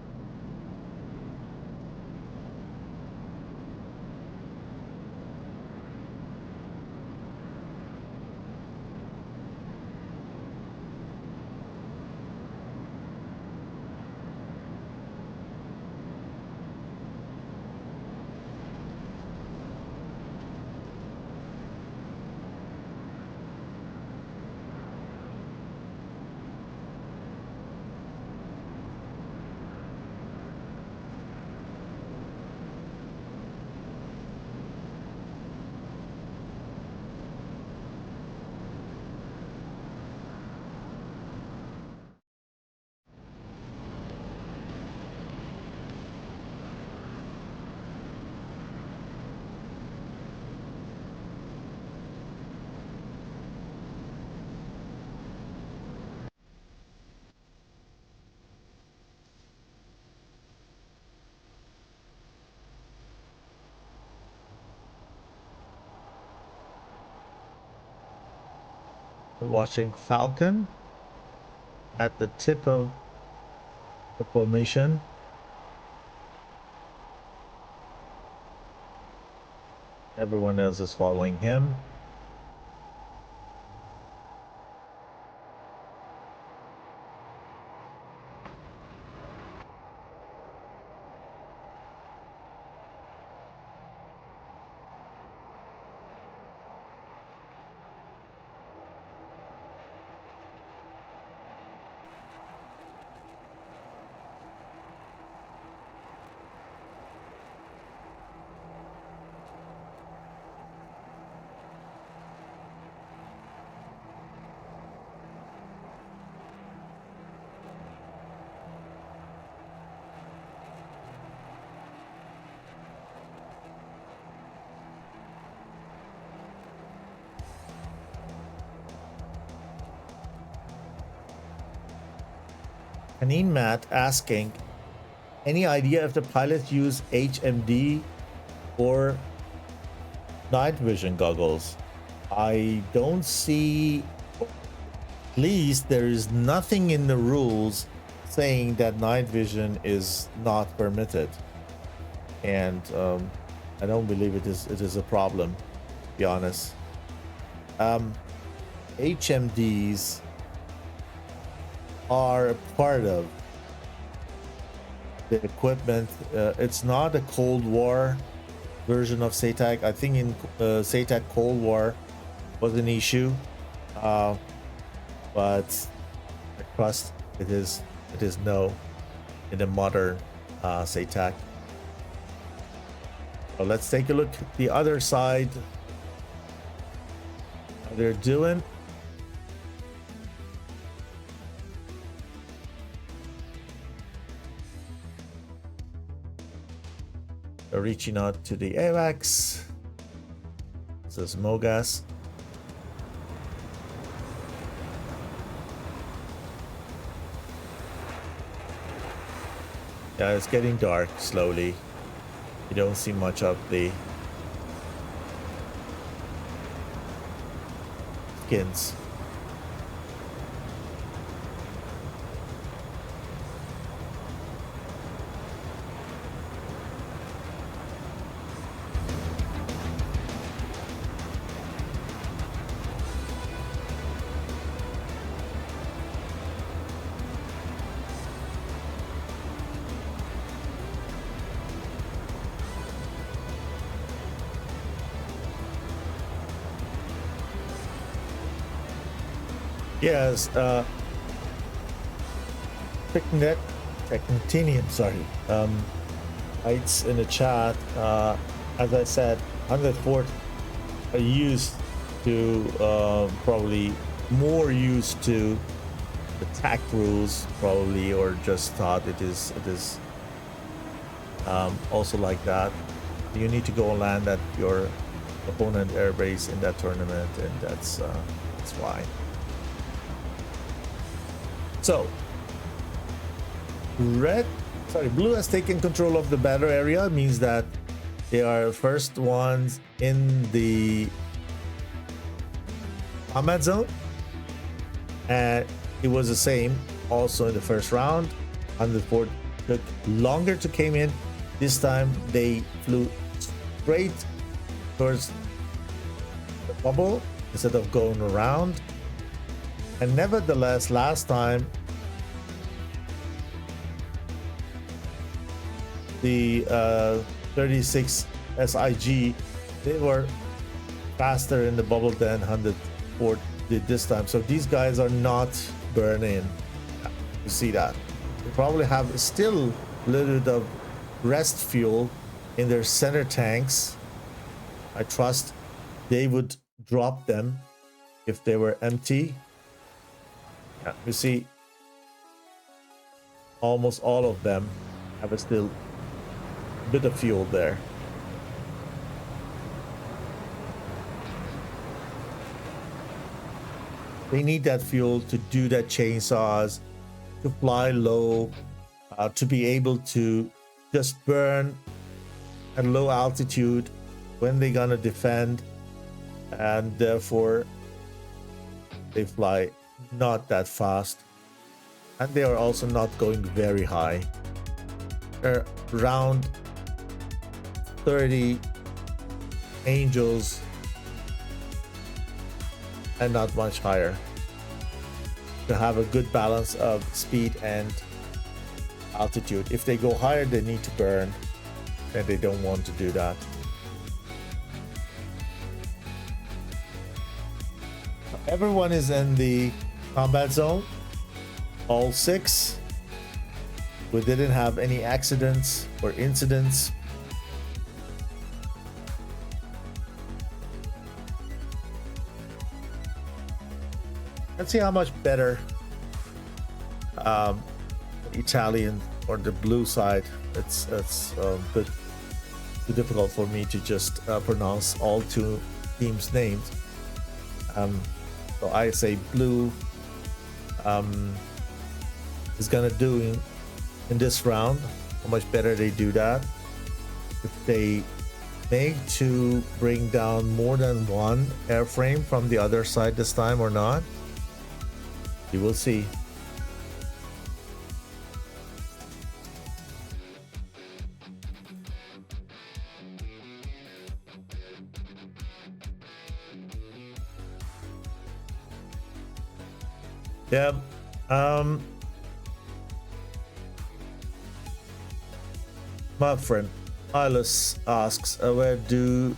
We're watching Falcon at the tip of the formation. Everyone else is following him. Anine Matt asking, any idea if the pilots use HMD or night vision goggles? I don't see, at least there is nothing in the rules saying that night vision is not permitted, and I don't believe it is a problem, to be honest. HMDs are a part of the equipment. It's not a Cold War version of SATAC. I think in SATAC Cold War was an issue, but I trust it is no in the modern SATAC. Well, let's take a look at the other side. How they're doing. They're reaching out to the AVAX. This is Mogas. Yeah, it's getting dark slowly. You don't see much of the skins. Yes, Technitinium, sorry. Heights in the chat. As I said, 104th are used to probably more used to the TAC rules, probably, or just thought it is also like that. You need to go and land at your opponent airbase in that tournament, and that's why. So, blue has taken control of the battle area. It means that they are first ones in the combat zone, and it was the same also in the first round. 104 took longer to came in. This time they flew straight towards the bubble instead of going around. And nevertheless, last time the 36 SIG, they were faster in the bubble than 104 did this time. So these guys are not burning. You see that they probably have still a little bit of rest fuel in their center tanks. I trust they would drop them if they were empty. Yeah, you see almost all of them have a still bit of fuel there. They need that fuel to do that chainsaws, to fly low, to be able to just burn at low altitude when they're gonna defend, and therefore they fly not that fast, and they are also not going very high. They're around 30 angels and not much higher, to have a good balance of speed and altitude. If they go higher, they need to burn, and they don't want to do that. Everyone is in the combat zone, all 6. We didn't have any accidents or incidents. Let's see how much better Italian or the blue side. It's a bit too difficult for me to just pronounce all 2 teams' names. So I say blue is gonna do in this round. How much better they do that? If they make to bring down more than one airframe from the other side this time or not, you will see. Yeah. My friend Milos asks, where do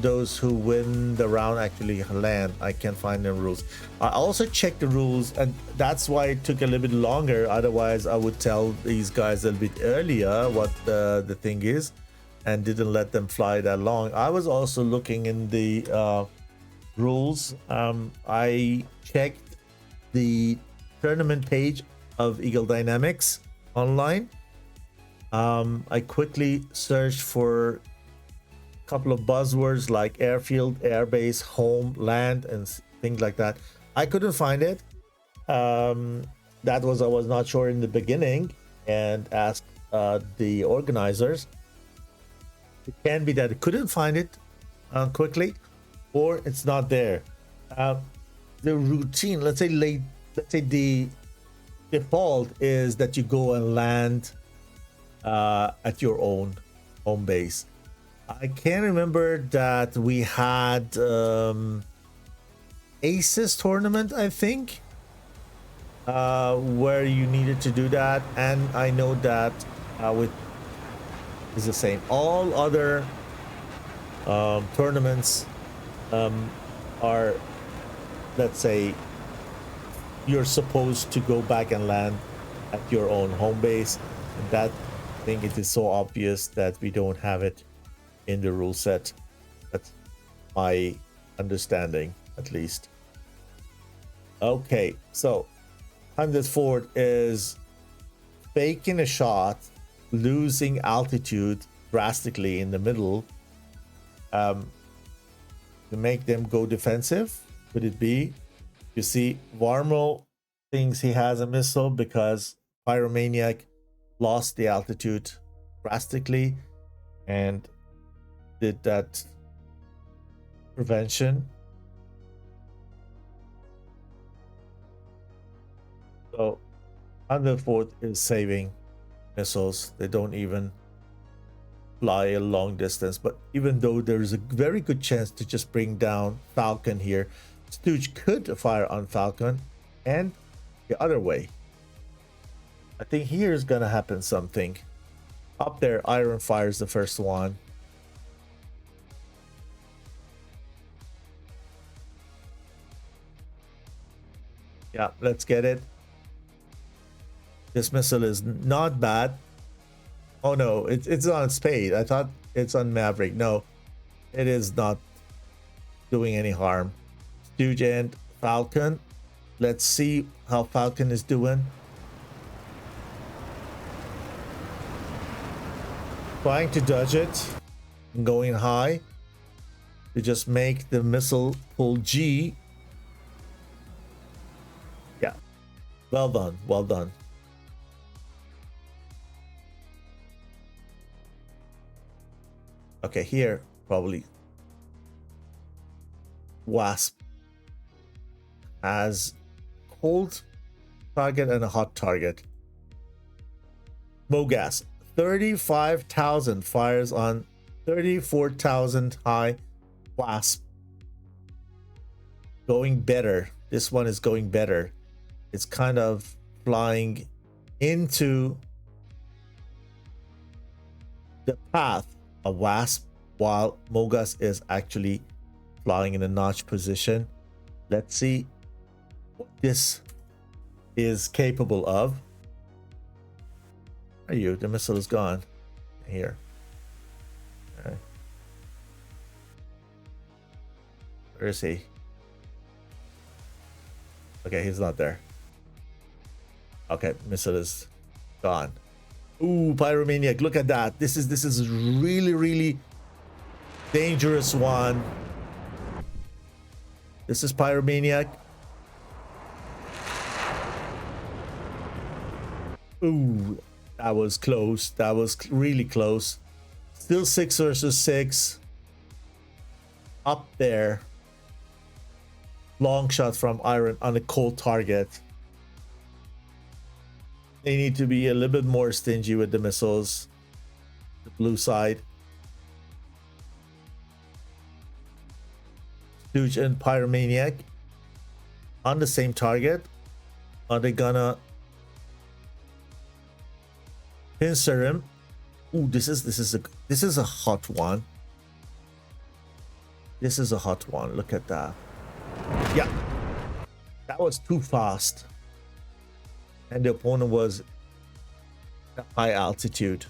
those who win the round actually land? I can't find the rules. I also checked the rules, and that's why it took a little bit longer. Otherwise, I would tell these guys a little bit earlier what the thing is, and didn't let them fly that long. I was also looking in the rules. I checked the tournament page of Eagle Dynamics online. I quickly searched for a couple of buzzwords like airfield, airbase, home, land, and things like that. I couldn't find it. That was, I was not sure in the beginning, and asked the organizers. It can be that I couldn't find it quickly, or it's not there. The routine, let's say the default is that you go and land at your own home base. I can remember that we had Aces tournament, I think, where you needed to do that, and I know that with is the same. All other tournaments are, let's say, you're supposed to go back and land at your own home base. And that, I think it is so obvious that we don't have it in the rule set. That's my understanding, at least. Okay, so 100 Ford is faking a shot, losing altitude drastically in the middle to make them go defensive. Could it be? You see, Varmo thinks he has a missile because Pyromaniac lost the altitude drastically and did that prevention. So 104th is saving missiles. They don't even fly a long distance, but even though there's a very good chance to just bring down Falcon here, Stooge could fire on Falcon and the other way. I think here is gonna happen something. Up there, Iron fires the first one. Yeah, let's get it. This missile is not bad. Oh no, it's on Spade. I thought it's on Maverick. No, it is not doing any harm. Stooge and Falcon. Let's see how Falcon is doing. Trying to dodge it. Going high. To just make the missile pull G. Yeah. Well done. Well done. Okay, here probably Wasp has cold target and a hot target. Mogas 35,000 fires on 34,000 high. Wasp going better. This one is going better. It's kind of flying into the path a Wasp, while Mogas is actually flying in a notch position. Let's see what this is capable of. Where are you? The missile is gone. Here. Okay. Where is he? Okay, he's not there. Okay, missile is gone. Ooh, Pyromaniac, look at that. This is really dangerous one. This is Pyromaniac. Ooh, that was close. That was really close. Still 6 versus 6. Up there. Long shot from Iron on a cold target. They need to be a little bit more stingy with the missiles. The blue side. Stooge and Pyromaniac on the same target. Are they gonna pincer him? Ooh, this is a hot one. This is a hot one. Look at that. Yeah, that was too fast. And the opponent was at high altitude.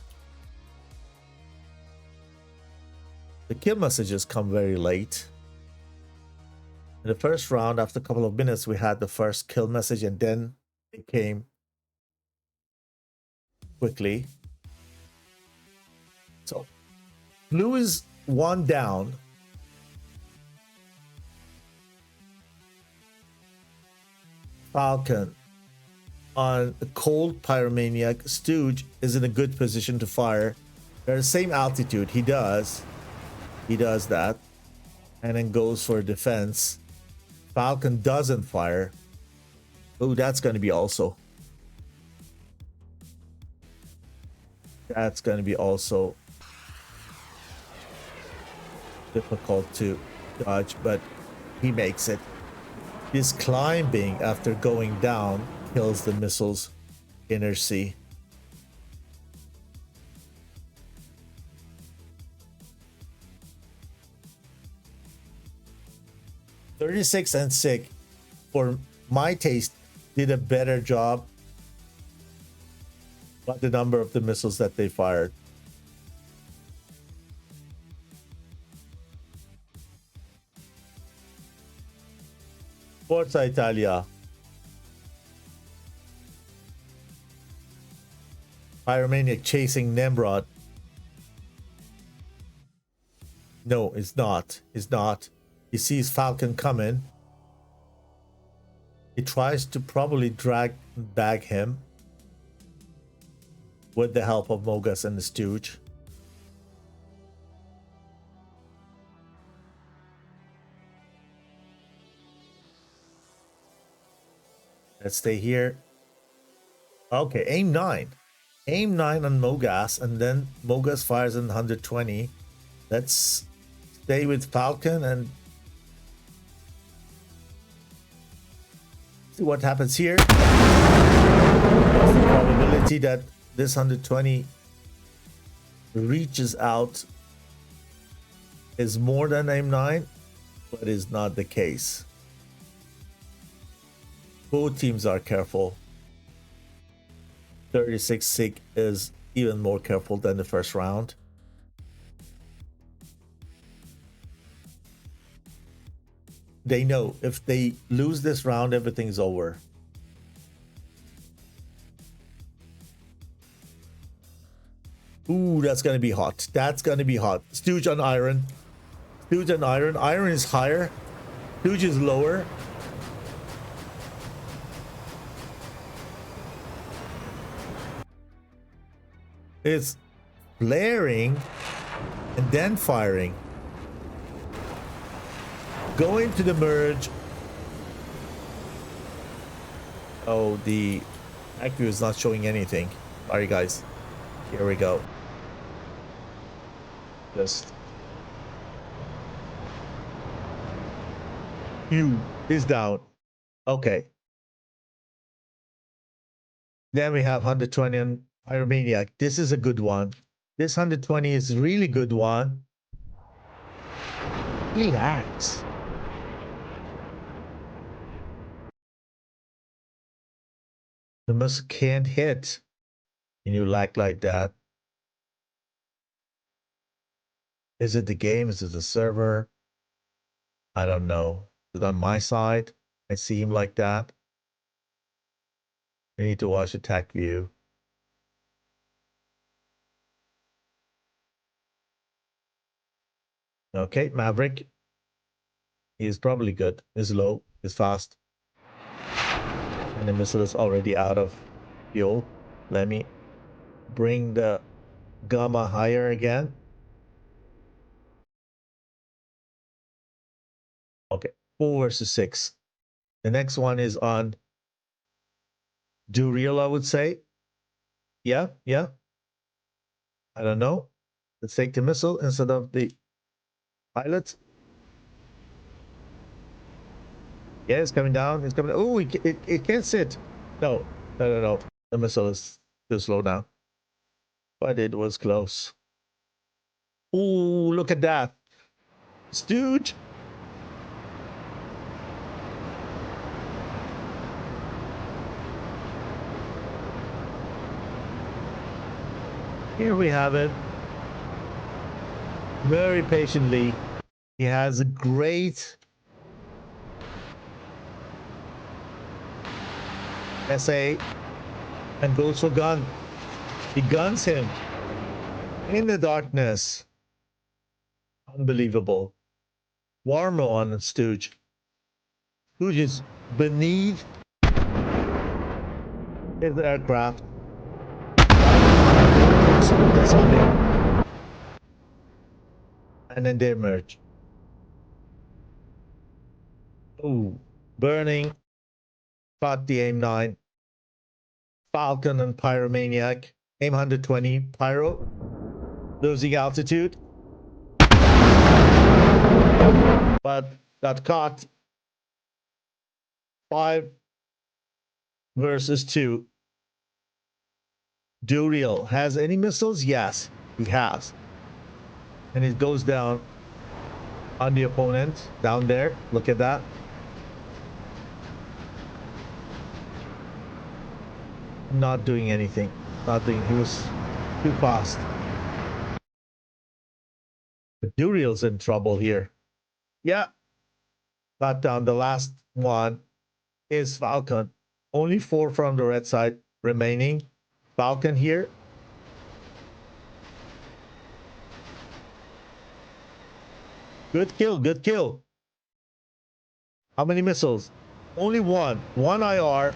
The kill messages come very late. In the first round, after a couple of minutes, we had the first kill message, and then it came quickly. So, blue is 1 down. Falcon on a cold Pyromaniac. Stooge is in a good position to fire. They're the same altitude. He does that, and then goes for defense. Falcon doesn't fire. Oh, that's going to be also. That's going to be also difficult to dodge, but he makes it. His climbing after going down kills the missile's inner C. .36 and SIG, for my taste, did a better job by the number of the missiles that they fired. Forza Italia. Pyromaniac chasing Nimrod. No, it's not. It's not. He sees Falcon coming. He tries to probably drag back him with the help of Mogus and the Stooge. Let's stay here. Okay, aim 9. Aim 9 on Mogas, and then Mogas fires in 120. Let's stay with Falcon and see what happens here. What's the probability that this 120 reaches out is more than aim 9, but is not the case. Both teams are careful. 36 SIG is even more careful than the first round. They know if they lose this round, everything's over. Ooh, that's gonna be hot. That's gonna be hot. Stooge on Iron. Stooge on Iron. Iron is higher. Stooge is lower. It's flaring and then firing. Going to the merge. Oh, the active is not showing anything. Sorry, guys. Here we go. Just. Q is down. Okay. Then we have 120 on Pyromaniac. This is a good one. This 120 is a really good one. Relax. The missile can't hit. And you lag like that. Is it the game? Is it the server? I don't know. Is it on my side? I see him like that. I need to watch attack view. Okay, Maverick. He is probably good. Is low. Is fast. And the missile is already out of fuel. Let me bring the gamma higher again. Okay, 4 versus 6. The next one is on Duriel, I would say. Yeah. I don't know. Let's take the missile instead of the pilot. Yeah, it's coming down. It's coming. Oh, it can't sit. No. The missile is too slow now. But it was close. Oh, look at that. Stooge. Here we have it. Very patiently. He has a great SA and goes for gun. He guns him in the darkness. Unbelievable. Warmo on Stooge. Stooge is beneath his aircraft. That's on him. And then they merge. Ooh, burning. Spot the aim 9. Falcon and Pyromaniac. Aim 120. Pyro. Losing altitude. But got caught. 5 versus 2. Duriel has any missiles? Yes, he has. And it goes down on the opponent down there. Look at that. Not doing anything. Nothing. He was too fast. But Duriel's in trouble here. Yeah. Got down. The last one is Falcon. Only 4 from the red side remaining. Falcon here. Good kill. Good kill. How many missiles? Only one IR,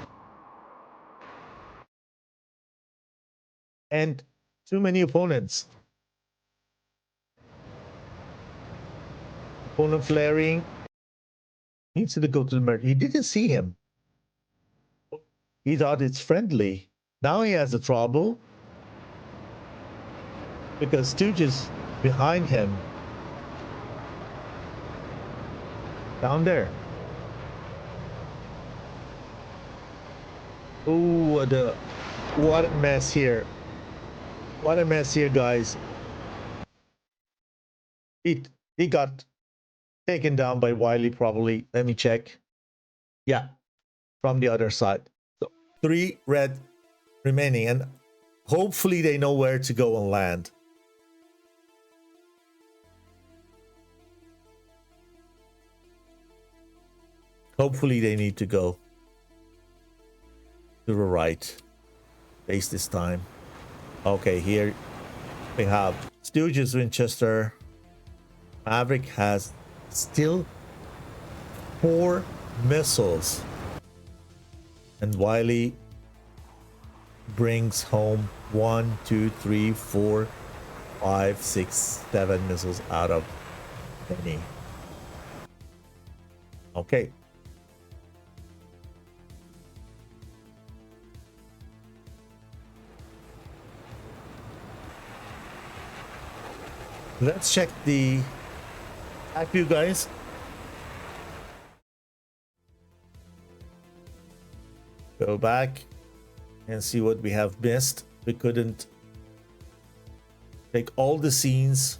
and too many opponents. Opponent flaring. Needs to go to the merge. He didn't see him. He thought it's friendly. Now he has a trouble because Stooge is behind him. Down there. Oh, what a mess here. What a mess here, guys. He got taken down by Wiley, probably. Let me check. Yeah, from the other side. So 3 red remaining, and hopefully they know where to go and land. Hopefully they need to go to the right base this time. Okay, here we have Stooges Winchester. Maverick has still 4 missiles, and Wiley brings home 1, 2, 3, 4, 5, 6, 7 missiles out of many. Okay. Let's check the attack view, guys. Go back and see what we have missed. We couldn't take all the scenes.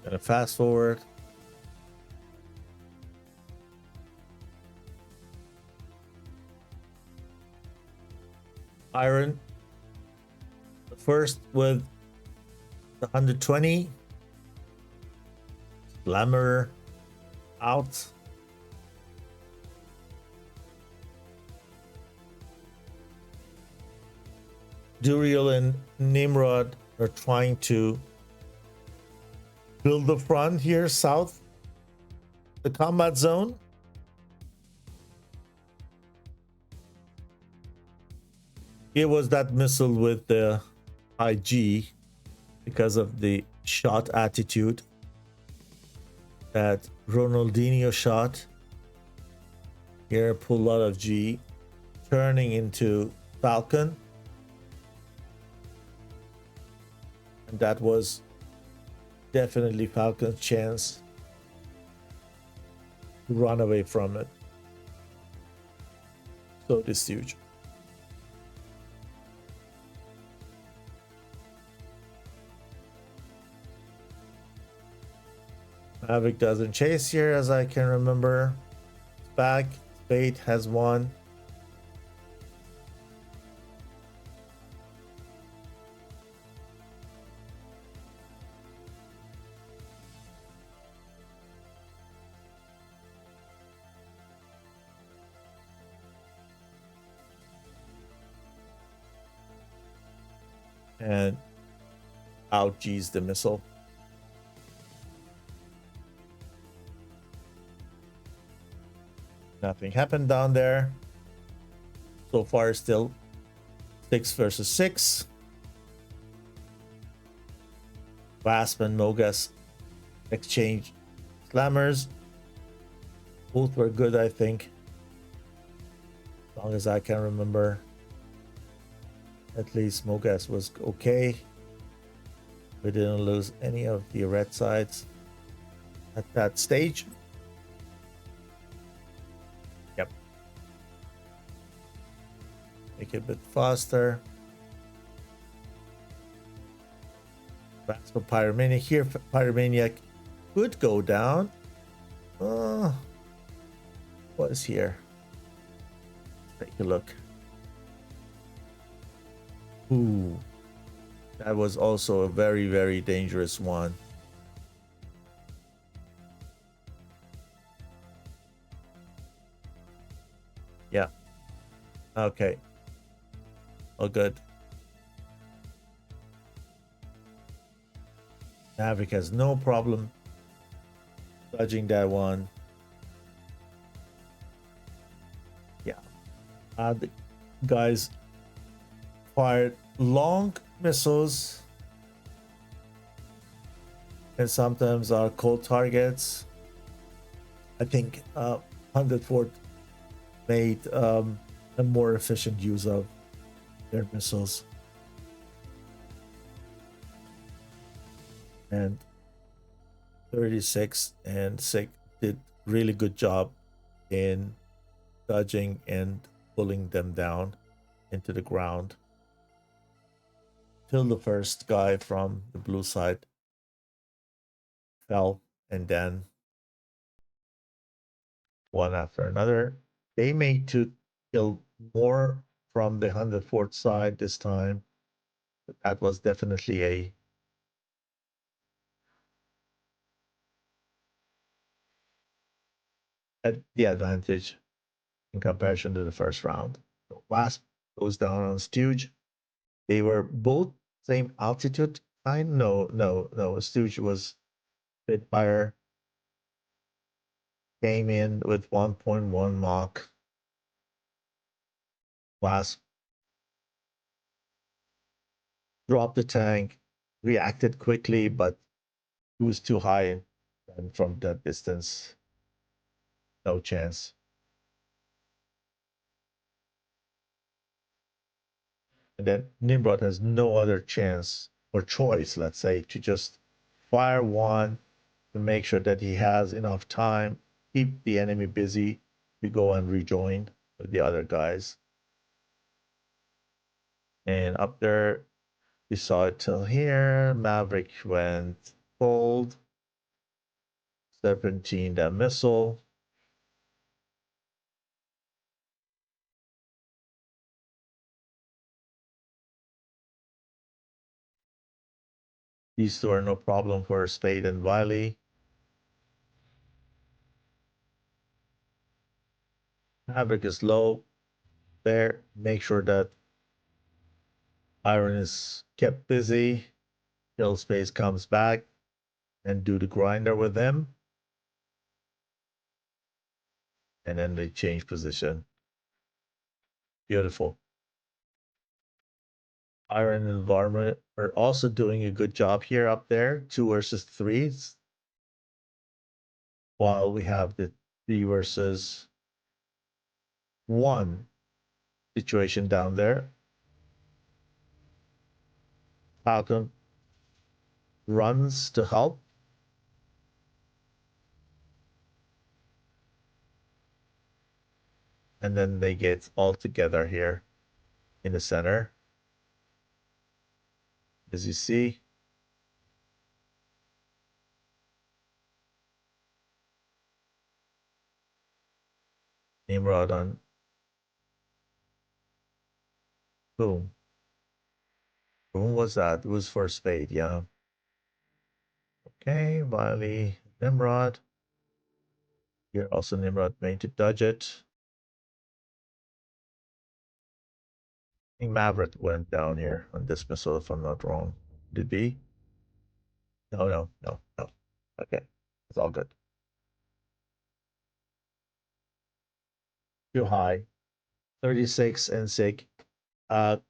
Gonna fast forward. Iron. First with the 120. Slammer out. Duriel and Nimrod are trying to build the front here south, the combat zone. It was that missile with the IG because of the shot attitude that Ronaldinho shot. Here, pull out of G, turning into Falcon. And that was definitely Falcon's chance to run away from it. So this is huge. Maverick doesn't chase here, as I can remember. Back, Spade has one. And out G's the missile. Nothing happened down there. So far, still 6 versus 6. Wasp and Mogas exchange slammers. Both were good, I think. As long as I can remember. At least Mogas was okay. We didn't lose any of the red sides at that stage. Yep. Make it a bit faster. Vasco Pyromaniac here. Pyromaniac could go down. What is here? Take a look. Ooh, that was also a very, very dangerous one. Yeah. Okay. All good. Maverick has no problem dodging that one. Yeah. The guys fired long missiles and sometimes are cold targets. I think 104th made a more efficient use of their missiles. And 36 and SIG did really good job in dodging and pulling them down into the ground till the first guy from the blue side fell, and then one after another. They made to kill more from the 104th side this time. But that was definitely the advantage in comparison to the first round. So Wasp goes down on Stooge. They were both same altitude. No. Stooge was Spitfire. Came in with 1.1 Mach. Wasp dropped the tank, reacted quickly, but it was too high, and from that distance, no chance. And then Nimrod has no other chance or choice, let's say, to just fire one to make sure that he has enough time, keep the enemy busy to go and rejoin with the other guys. And up there, we saw it till here. Maverick went cold. Serpentine that missile. These two are no problem for Spade and Wiley. Maverick is low there. Make sure that Iron is kept busy till Space comes back and do the grinder with them. And then they change position. Beautiful. Iron and Varma are also doing a good job here up there. 2 versus 3s. While we have the 3 versus 1 situation down there. Falcon runs to help. And then they get all together here in the center. As you see, Nimrod on boom. Boom was that? It was for Spade, yeah. Okay, Wiley, Nimrod. Here also Nimrod made to dodge it. I think Maverick went down here on this missile, if I'm not wrong. Did be? No. Okay, it's all good. Too high. 36 and SIG. Go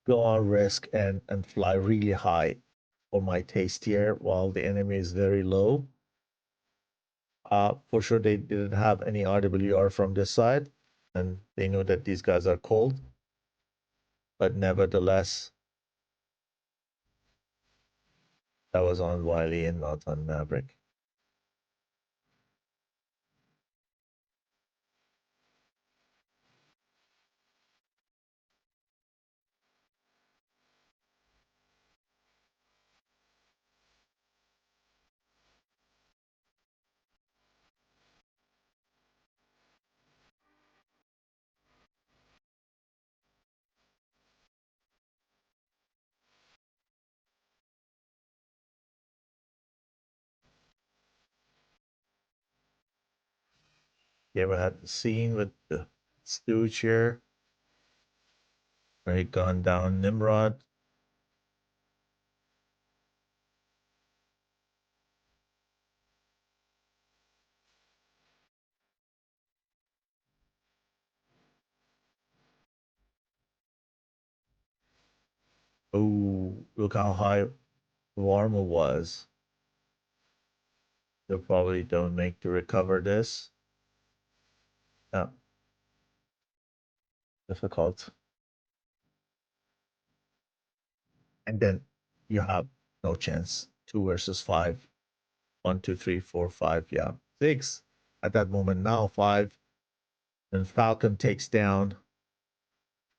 on risk and fly really high for my taste here while the enemy is very low. For sure they didn't have any RWR from this side, and they know that these guys are cold. But nevertheless, that was on Wiley and not on Maverick. You ever had the scene with the stooge here? Where he gone down Nimrod? Oh, look how high Warma was. They probably don't make to recover this. Yeah, difficult. And then you have no chance. 2 versus 5. 1, 2, 3, 4, 5. Yeah, 6 at that moment. Now 5. Then Falcon takes down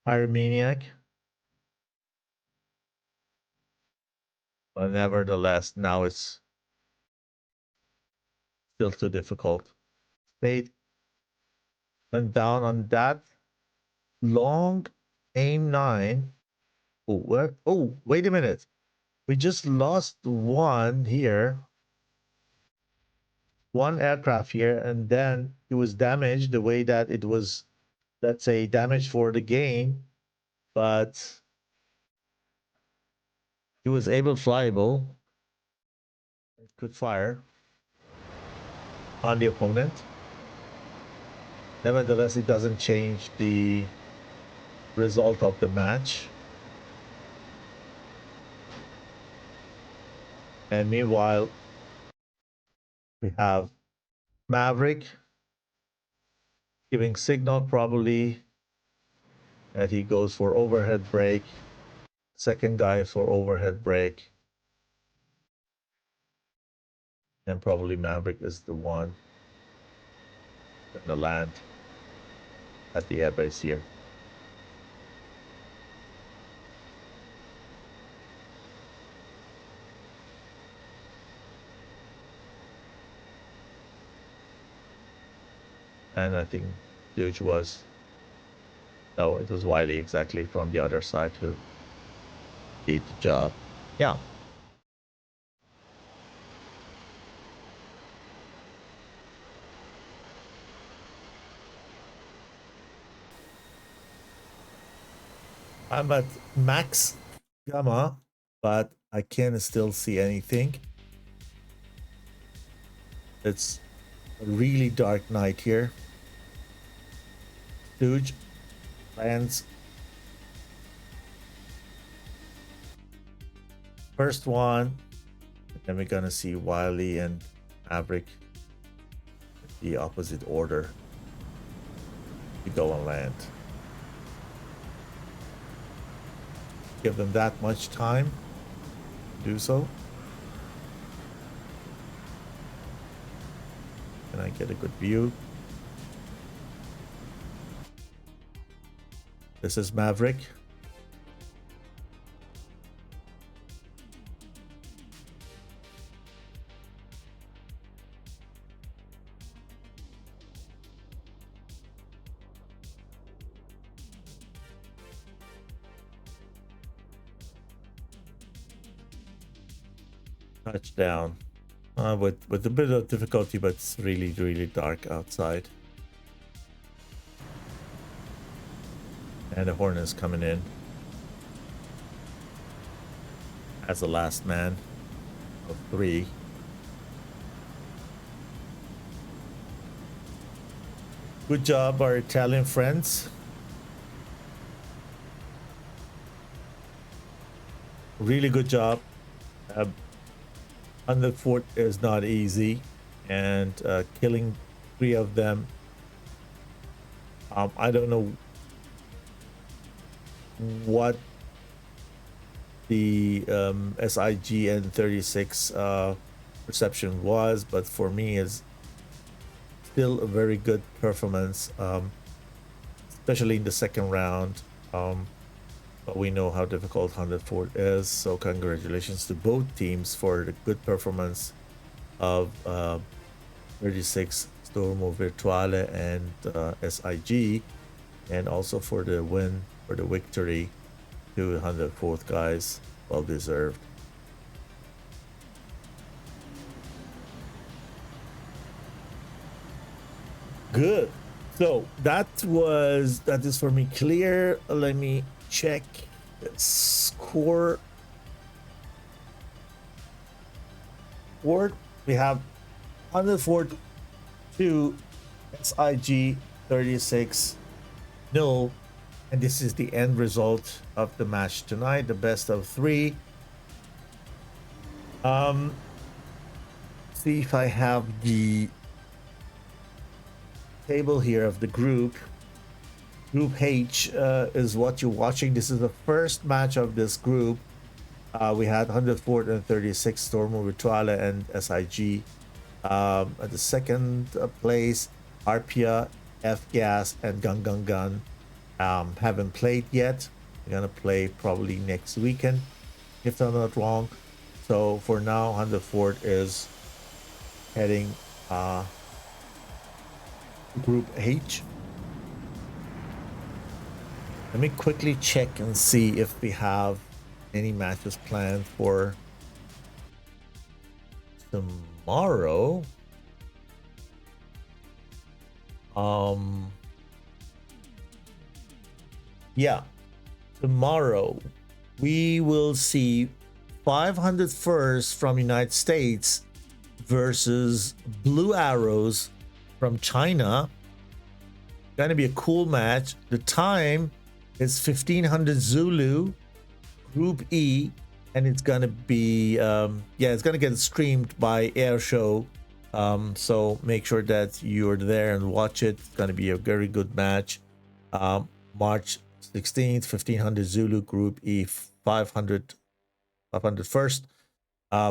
Pyromaniac. But nevertheless, now it's still too difficult. Spade went down on that long aim 9. Oh, where? Oh, wait a minute. We just lost one here. One aircraft here, and then it was damaged the way that it was, let's say, damaged for the game, but it was able flyable. It could fire on the opponent. Nevertheless, it doesn't change the result of the match. And meanwhile, we have Maverick giving signal probably that he goes for overhead brake. Second guy for overhead brake. And probably Maverick is the one gonna land at the airbase here. And I think Duge was, no, it was Wiley exactly from the other side who did the job. Yeah. I'm at max gamma, but I can still see anything. It's a really dark night here. Stooge lands first one, and then we're gonna see Wiley and Maverick the opposite order to go and land. Give them that much time to do so. Can I get a good view? This is Maverick. Touchdown. With a bit of difficulty, but it's really dark outside. And the Hornet's coming in as the last man of 3. Good job, our Italian friends. Really good job. 100 fort is not easy, and killing 3 of them. I don't know what the SIG and 36 perception was, but for me is still a very good performance, especially in the second round. But we know how difficult 100 fort is, so congratulations to both teams for the good performance of 36 Stormo Virtuale and SIG, and also for the win, for the victory to 104th guys. Well deserved. Good. So that is for me clear. Let me check the score. We have 104-2 SIG 36 0, and this is the end result of the match tonight, the best of 3. See if I have the table here of the group. Group H is what you're watching. This is the first match of this group. We had 104-36 Stormo Virtuale and SIG. At the second place, Arpia, F-Gas, and Gun haven't played yet. They're gonna play probably next weekend, if I'm not wrong. So for now, 104 is heading Group H. Let me quickly check and see if we have any matches planned for tomorrow. Yeah, tomorrow we will see 501st from United States versus Blue Arrows from China. Gonna be a cool match. The time is 1500 Zulu, Group E, and it's gonna be it's gonna get streamed by Air Show. So make sure that you're there and watch it. It's gonna be a very good match. March 16th, 1500 Zulu, Group E, 501st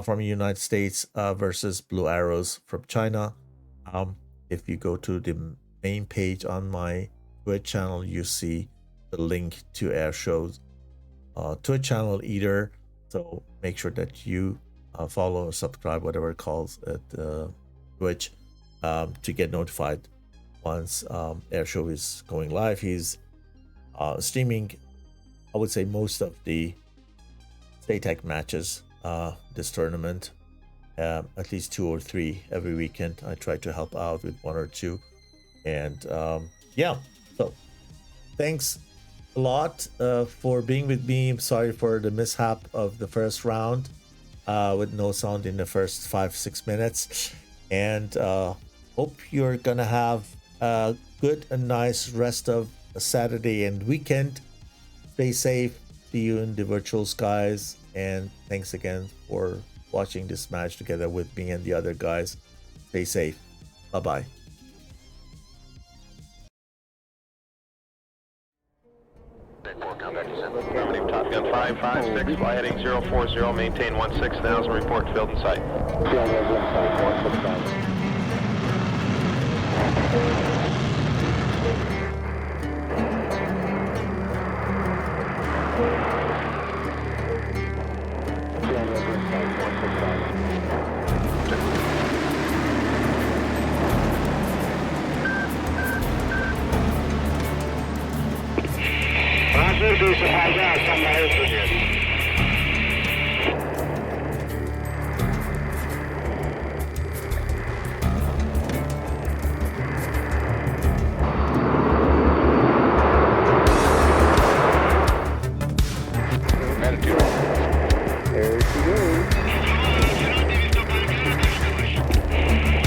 from the United States versus Blue Arrows from China. If you go to the main page on my Twitch channel, you see the link to Air Show's Twitch channel either. So make sure that you follow or subscribe, whatever it calls at Twitch, to get notified once Air Show is going live. He's streaming, I would say, most of the SATAC matches this tournament, at least 2 or 3 every weekend. I try to help out with 1 or 2, and so thanks a lot for being with me. I'm sorry for the mishap of the first round with no sound in the first 5-6 minutes, and hope you're gonna have a good and nice rest of Saturday and weekend. Stay safe. See you in the virtual skies, and thanks again for watching this match together with me and the other guys. Stay safe. Bye-bye. Affirmative, Top Gun 556, fly heading 040, maintain 16,000, report field in sight. Transmission 是拍下360